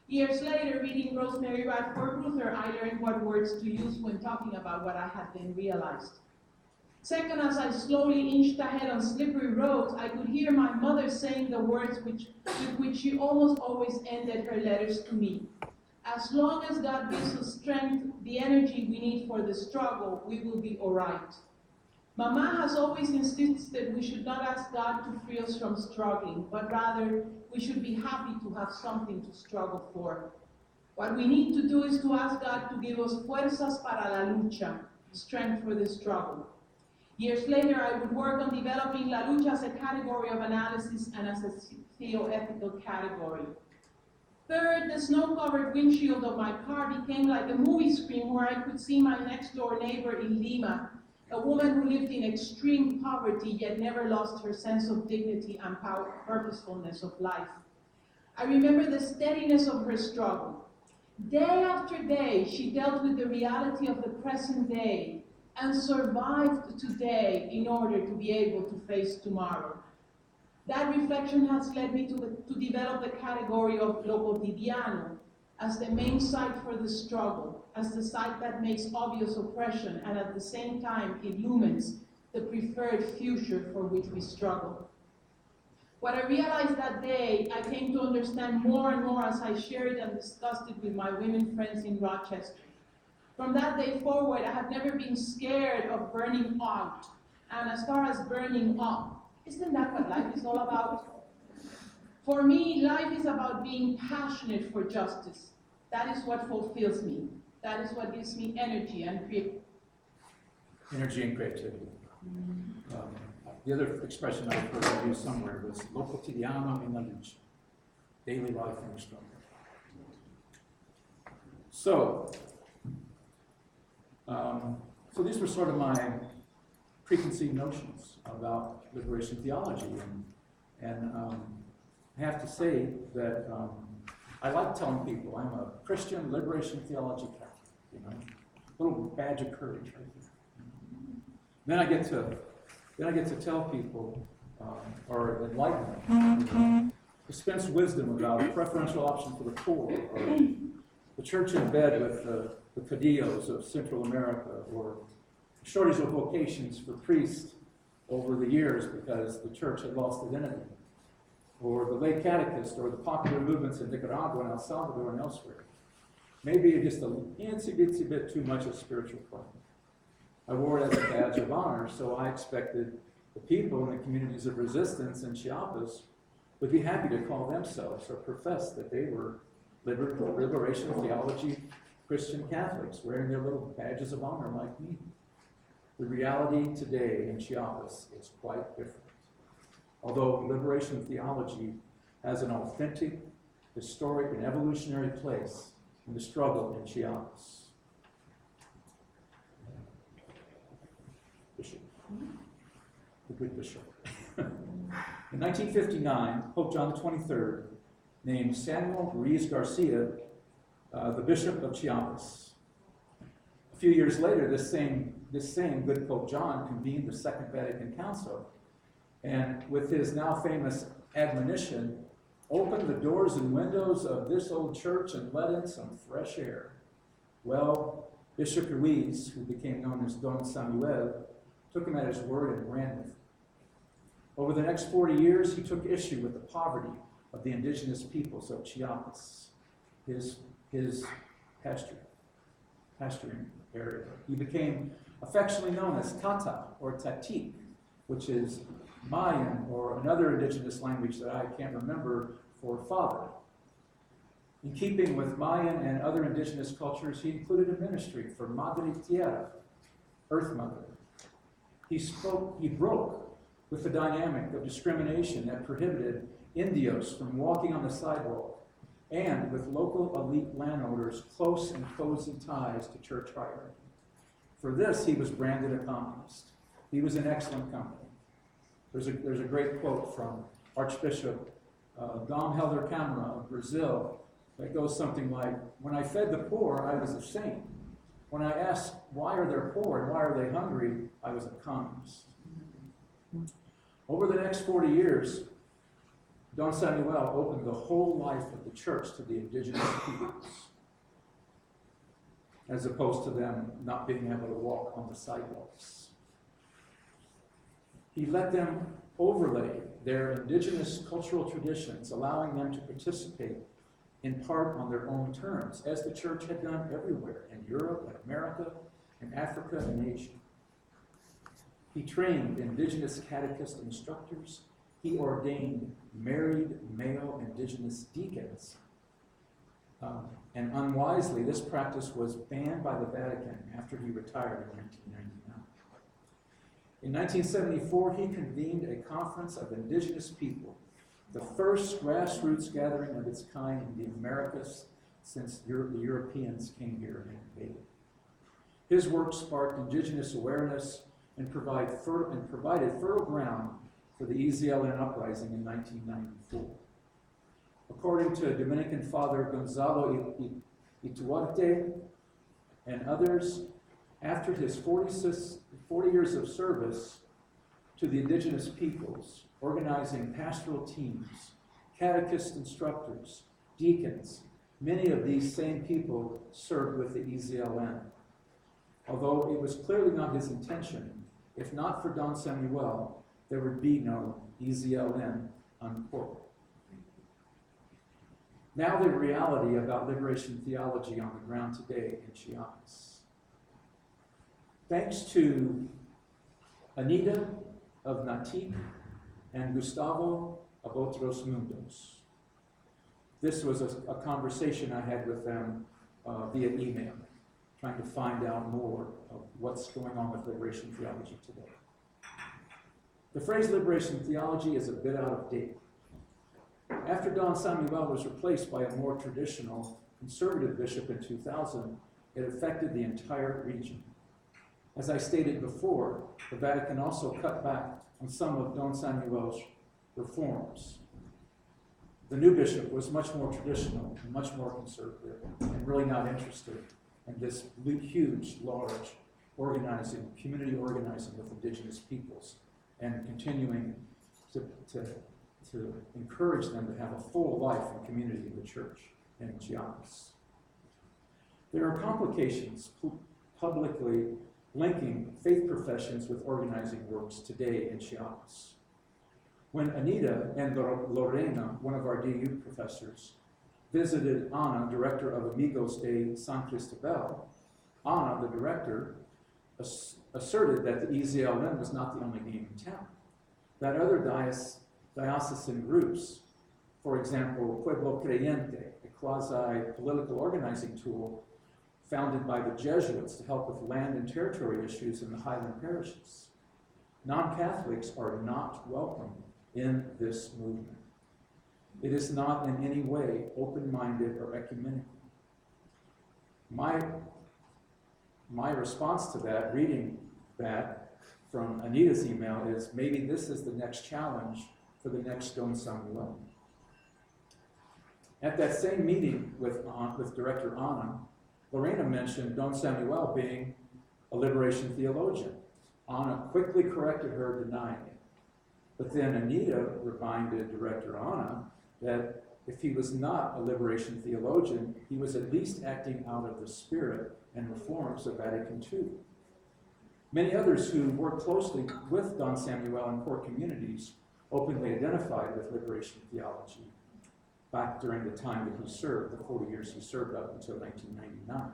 Years later, reading Rosemary Radford Ruther, I learned what words to use when talking about what I had then realized. Second, as I slowly inched ahead on slippery roads, I could hear my mother saying the words with which she almost always ended her letters to me. As long as God gives us strength, the energy we need for the struggle, we will be all right. Mama has always insisted we should not ask God to free us from struggling, but rather we should be happy to have something to struggle for. What we need to do is to ask God to give us fuerzas para la lucha, strength for the struggle. Years later, I would work on developing la lucha as a category of analysis and as a theoethical category. Third, the snow-covered windshield of my car became like a movie screen where I could see my next-door neighbor in Lima, a woman who lived in extreme poverty yet never lost her sense of dignity and purposefulness of life. I remember the steadiness of her struggle. Day after day, she dealt with the reality of the present day and survived today in order to be able to face tomorrow. That reflection has led me to develop the category of lo cotidiano as the main site for the struggle, as the site that makes obvious oppression and at the same time illumines the preferred future for which we struggle. What I realized that day, I came to understand more and more as I shared and discussed it with my women friends in Rochester. From that day forward, I have never been scared of burning out. And as far as burning up, isn't that what life is all about? For me, life is about being passionate for justice. That is what fulfills me. That is what gives me energy and creativity. Energy and creativity. The other expression I heard of you somewhere was lo cotidiano en la lucha, daily life in the struggle. So these were sort of my preconceived notions about liberation theology, and I have to say that I like telling people I'm a Christian liberation theology Catholic, little badge of courage right there. Then I get to tell people, or enlighten them, dispense wisdom about a preferential option for the poor, or the church in bed with the Cadillos of Central America, or shortage of vocations for priests over the years because the church had lost identity, or the lay catechist, or the popular movements in Nicaragua and El Salvador and elsewhere. Maybe just a itsy bit too much of spiritual claim. I wore it as a badge of honor, so I expected the people in the communities of resistance in Chiapas would be happy to call themselves or profess that they were liberation theology Christian Catholics, wearing their little badges of honor like me. The reality today in Chiapas is quite different. Although liberation theology has an authentic, historic, and evolutionary place in the struggle in Chiapas. Bishop. The good bishop. In 1959, Pope John XXIII named Samuel Ruiz Garcia the Bishop of Chiapas. A few years later, this same good Pope John convened the Second Vatican Council, and with his now famous admonition, opened the doors and windows of this old church and let in some fresh air. Well, Bishop Ruiz, who became known as Don Samuel, took him at his word and ran with him. Over the next 40 years, he took issue with the poverty of the indigenous peoples of Chiapas, his pasturing area. He became affectionately known as Tata or Tatik, which is Mayan, or another indigenous language that I can't remember, for father. In keeping with Mayan and other indigenous cultures, he included a ministry for Madre Tierra, Earth Mother. He broke with the dynamic of discrimination that prohibited Indios from walking on the sidewalk, and with local elite landowners close and cozy ties to church hierarchy. For this, he was branded a communist. He was an excellent company. There's a great quote from Archbishop Dom Helder Câmara of Brazil that goes something like, "When I fed the poor, I was a saint. When I asked why are they poor and why are they hungry, I was a communist." Over the next 40 years, Don Samuel opened the whole life of the church to the indigenous peoples, as opposed to them not being able to walk on the sidewalks. He let them overlay their indigenous cultural traditions, allowing them to participate in part on their own terms, as the church had done everywhere in Europe and America and Africa and Asia. He trained indigenous catechist instructors. He ordained married male indigenous deacons. And unwisely, this practice was banned by the Vatican after he retired in 1999. In 1974, he convened a conference of indigenous people, the first grassroots gathering of its kind in the Americas since the Europeans came here and invaded. His work sparked indigenous awareness and provided fertile ground for the EZLN uprising in 1994. According to Dominican Father Gonzalo Ituarte and others, after his 40 years of service to the indigenous peoples, organizing pastoral teams, catechist instructors, deacons, many of these same people served with the EZLN. Although it was clearly not his intention, if not for Don Samuel, there would be no EZLN, unquote. Now the reality about liberation theology on the ground today in Chiapas. Thanks to Anita of Natik and Gustavo of Otros Mundos. This was a conversation I had with them via email, trying to find out more of what's going on with liberation theology today. The phrase liberation theology is a bit out of date. After Don Samuel was replaced by a more traditional conservative bishop in 2000, it affected the entire region. As I stated before, the Vatican also cut back on some of Don Samuel's reforms. The new bishop was much more traditional and much more conservative and really not interested in this huge, large organizing, community organizing with indigenous peoples and continuing to encourage them to have a full life and community in the church and in Chiapas. There are complications publicly linking faith professions with organizing works today in Chiapas. When Anita and Lorena, one of our DU professors, visited Ana, director of Amigos de San Cristobal, Ana, the director, asserted that the EZLN was not the only game in town, that other diocesan groups, for example, Pueblo Creyente, a quasi-political organizing tool founded by the Jesuits to help with land and territory issues in the highland parishes. Non-Catholics are not welcome in this movement. It is not in any way open-minded or ecumenical. My response to that, reading that from Anita's email, is maybe this is the next challenge for the next Don Samuel. At that same meeting with Director Ana, Lorena mentioned Don Samuel being a liberation theologian. Ana quickly corrected her, denying it. But then Anita reminded Director Ana that if he was not a liberation theologian, he was at least acting out of the spirit and reforms of Vatican II. Many others who worked closely with Don Samuel in core communities openly identified with liberation theology back during the time that he served, the 40 years he served up until 1999.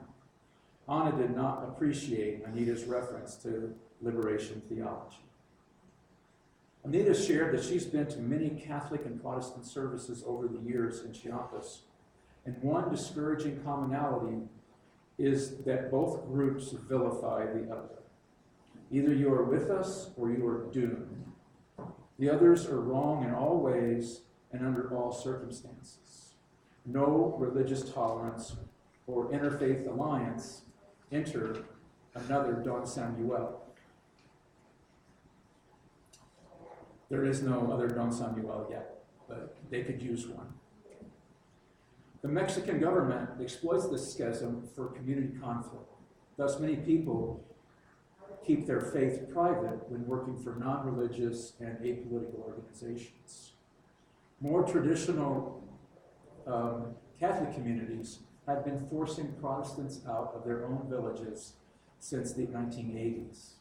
Ana did not appreciate Anita's reference to liberation theology. Anita shared that she's been to many Catholic and Protestant services over the years in Chiapas, and one discouraging commonality is that both groups vilify the other. Either you are with us or you are doomed. The others are wrong in all ways and under all circumstances. No religious tolerance or interfaith alliance. Enter another Don Samuel. There is no other Don Samuel yet, but they could use one. The Mexican government exploits this schism for community conflict. Thus, many people keep their faith private when working for non-religious and apolitical organizations. More traditional Catholic communities have been forcing Protestants out of their own villages since the 1980s.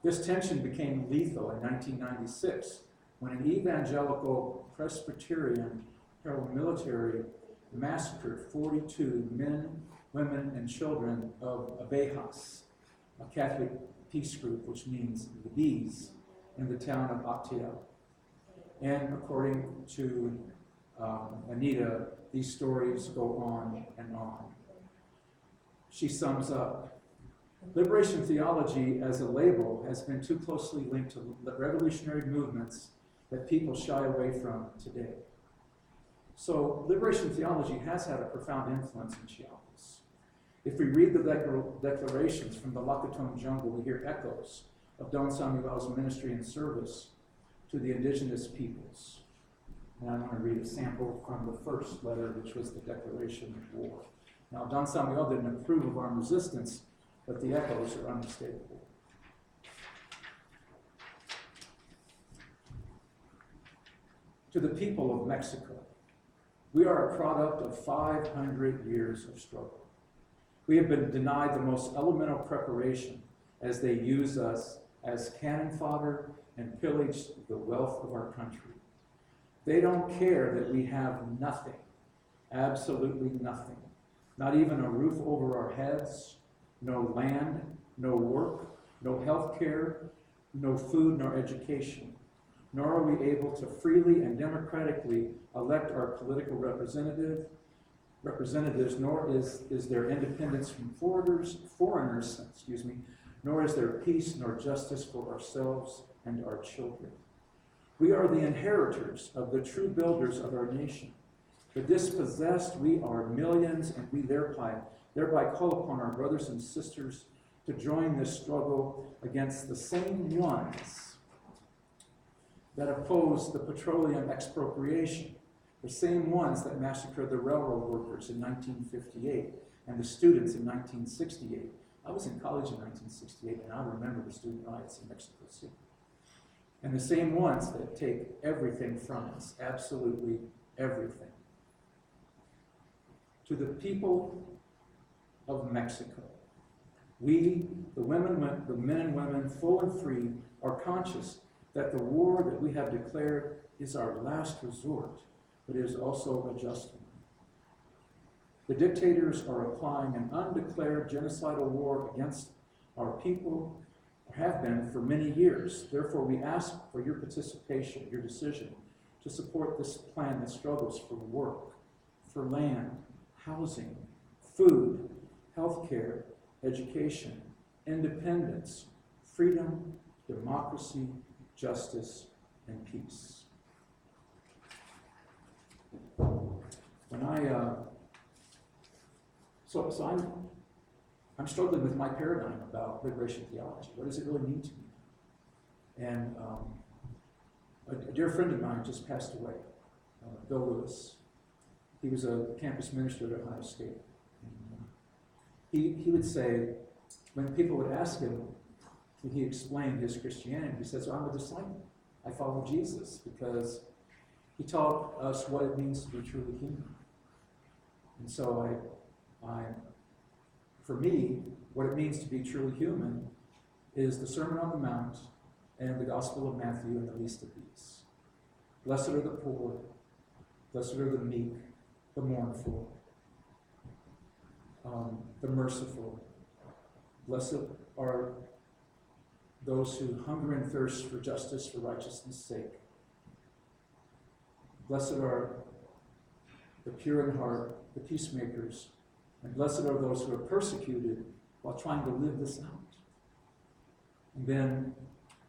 This tension became lethal in 1996 when an evangelical Presbyterian paramilitary massacred 42 men, women, and children of Abejas, a Catholic peace group, which means the bees, in the town of Actia. And according to Anita, these stories go on and on. She sums up, liberation theology as a label has been too closely linked to revolutionary movements that people shy away from today. So liberation theology has had a profound influence in Chiapas. If we read the declarations from the Lacatón jungle, we hear echoes of Don Samuel's ministry and service to the indigenous peoples. And I want to read a sample from the first letter, which was the Declaration of War. Now, Don Samuel didn't approve of armed resistance, but the echoes are unmistakable. To the people of Mexico, we are a product of 500 years of struggle. We have been denied the most elemental preparation as they use us as cannon fodder and pillage the wealth of our country. They don't care that we have nothing, absolutely nothing, not even a roof over our heads, no land, no work, no health care, no food, nor education, nor are we able to freely and democratically elect our political representatives, nor is there independence from foreigners, nor is there peace nor justice for ourselves and our children. We are the inheritors of the true builders of our nation. The dispossessed, we are millions, and we thereby call upon our brothers and sisters to join this struggle against the same ones that oppose the petroleum expropriation, the same ones that massacred the railroad workers in 1958 and the students in 1968. I was in college in 1968, and I remember the student riots in Mexico City. And the same ones that take everything from us, absolutely everything. To the people of Mexico, we, the men and women, full and free, are conscious that the war that we have declared is our last resort, but it is also a just one. The dictators are applying an undeclared genocidal war against our people, or have been for many years. Therefore, we ask for your participation, your decision, to support this plan that struggles for work, for land, housing, food, health care, education, independence, freedom, democracy, justice, and peace. When I'm struggling with my paradigm about liberation theology. What does it really mean to me? And a dear friend of mine just passed away, Bill Lewis. He was a campus minister at Ohio State. He would say, when people would ask him, when he explained his Christianity, he says, I'm a disciple. I follow Jesus because he taught us what it means to be truly human. And so for me, what it means to be truly human is the Sermon on the Mount and the Gospel of Matthew and the least of these. Blessed are the poor, blessed are the meek, the mournful, the merciful. Blessed are those who hunger and thirst for justice for righteousness' sake. Blessed are the pure in heart, the peacemakers, and blessed are those who are persecuted while trying to live this out. And then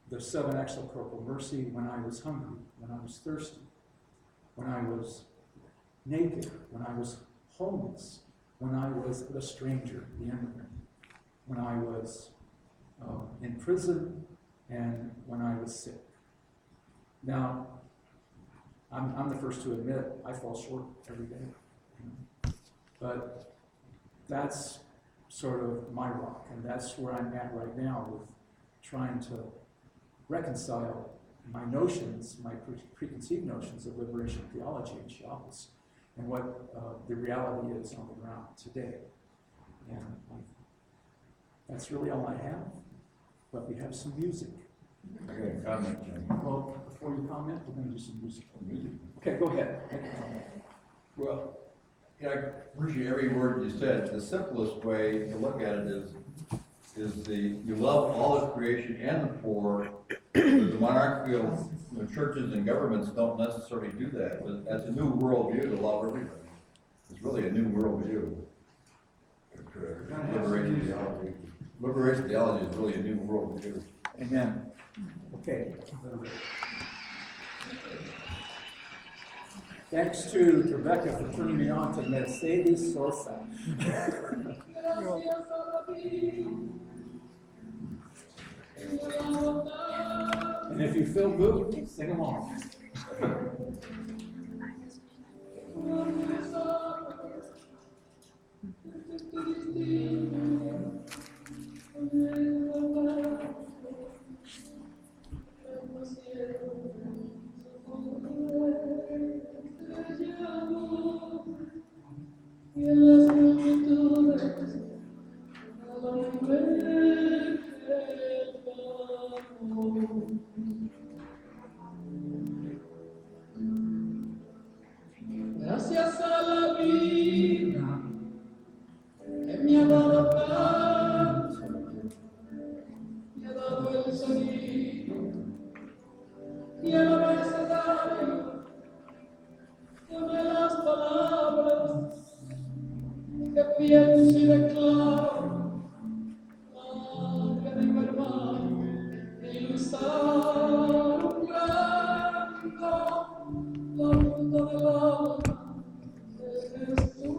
the 7 acts of corporal mercy: when I was hungry, when I was thirsty, when I was naked, when I was homeless, when I was a stranger, the immigrant, when I was in prison, and when I was sick. Now, I'm the first to admit I fall short every day. But that's sort of my rock, and that's where I'm at right now with trying to reconcile my notions, my preconceived notions of liberation theology in Chiapas, and what the reality is on the ground today. And that's really all I have, but we have some music. I got a comment, Jim. Well, before you comment, we're going to do some music. Okay, go ahead. Make a comment. Well, I appreciate every word you said. The simplest way to look at it is you love all of creation and the poor. The monarchical churches and governments don't necessarily do that, but that's a new worldview to love everybody. It's really a new worldview. Liberation theology. Liberation theology is really a new worldview. Amen. Okay. Thanks to Rebecca for turning me on to Mercedes Sosa. And if you feel moved, sing along. Gracias a la vida que me ha dado tanto, me ha dado el sonido y el abecedario, dame las palabras que pienso y declaro, que de mi hermano, de ilustrar un canto, la ruta del alma. Eres tú,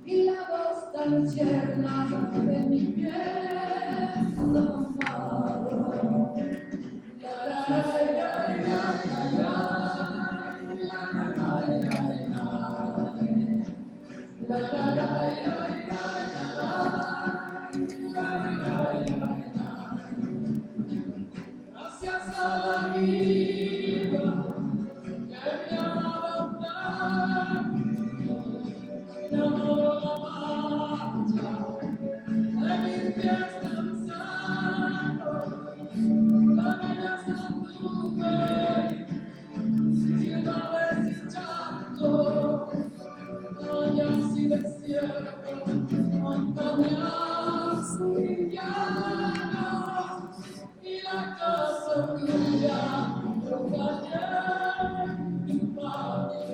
y la voz tan tierna de mi piel domado. Gracias a la vida que me ha dado tanto, me ha dado la marcha de mis pies cansados, dame las anduve, si una vez echando, vallas y desiertos, montañas y llanos, y la casa tuya, yo callé mi padre.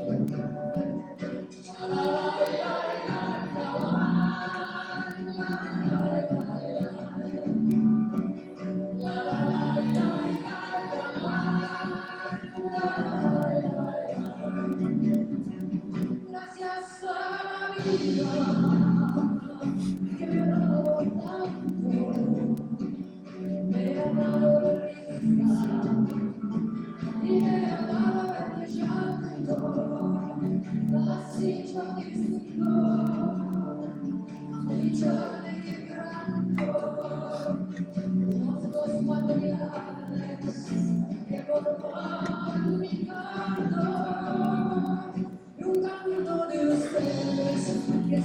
Cuando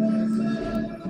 me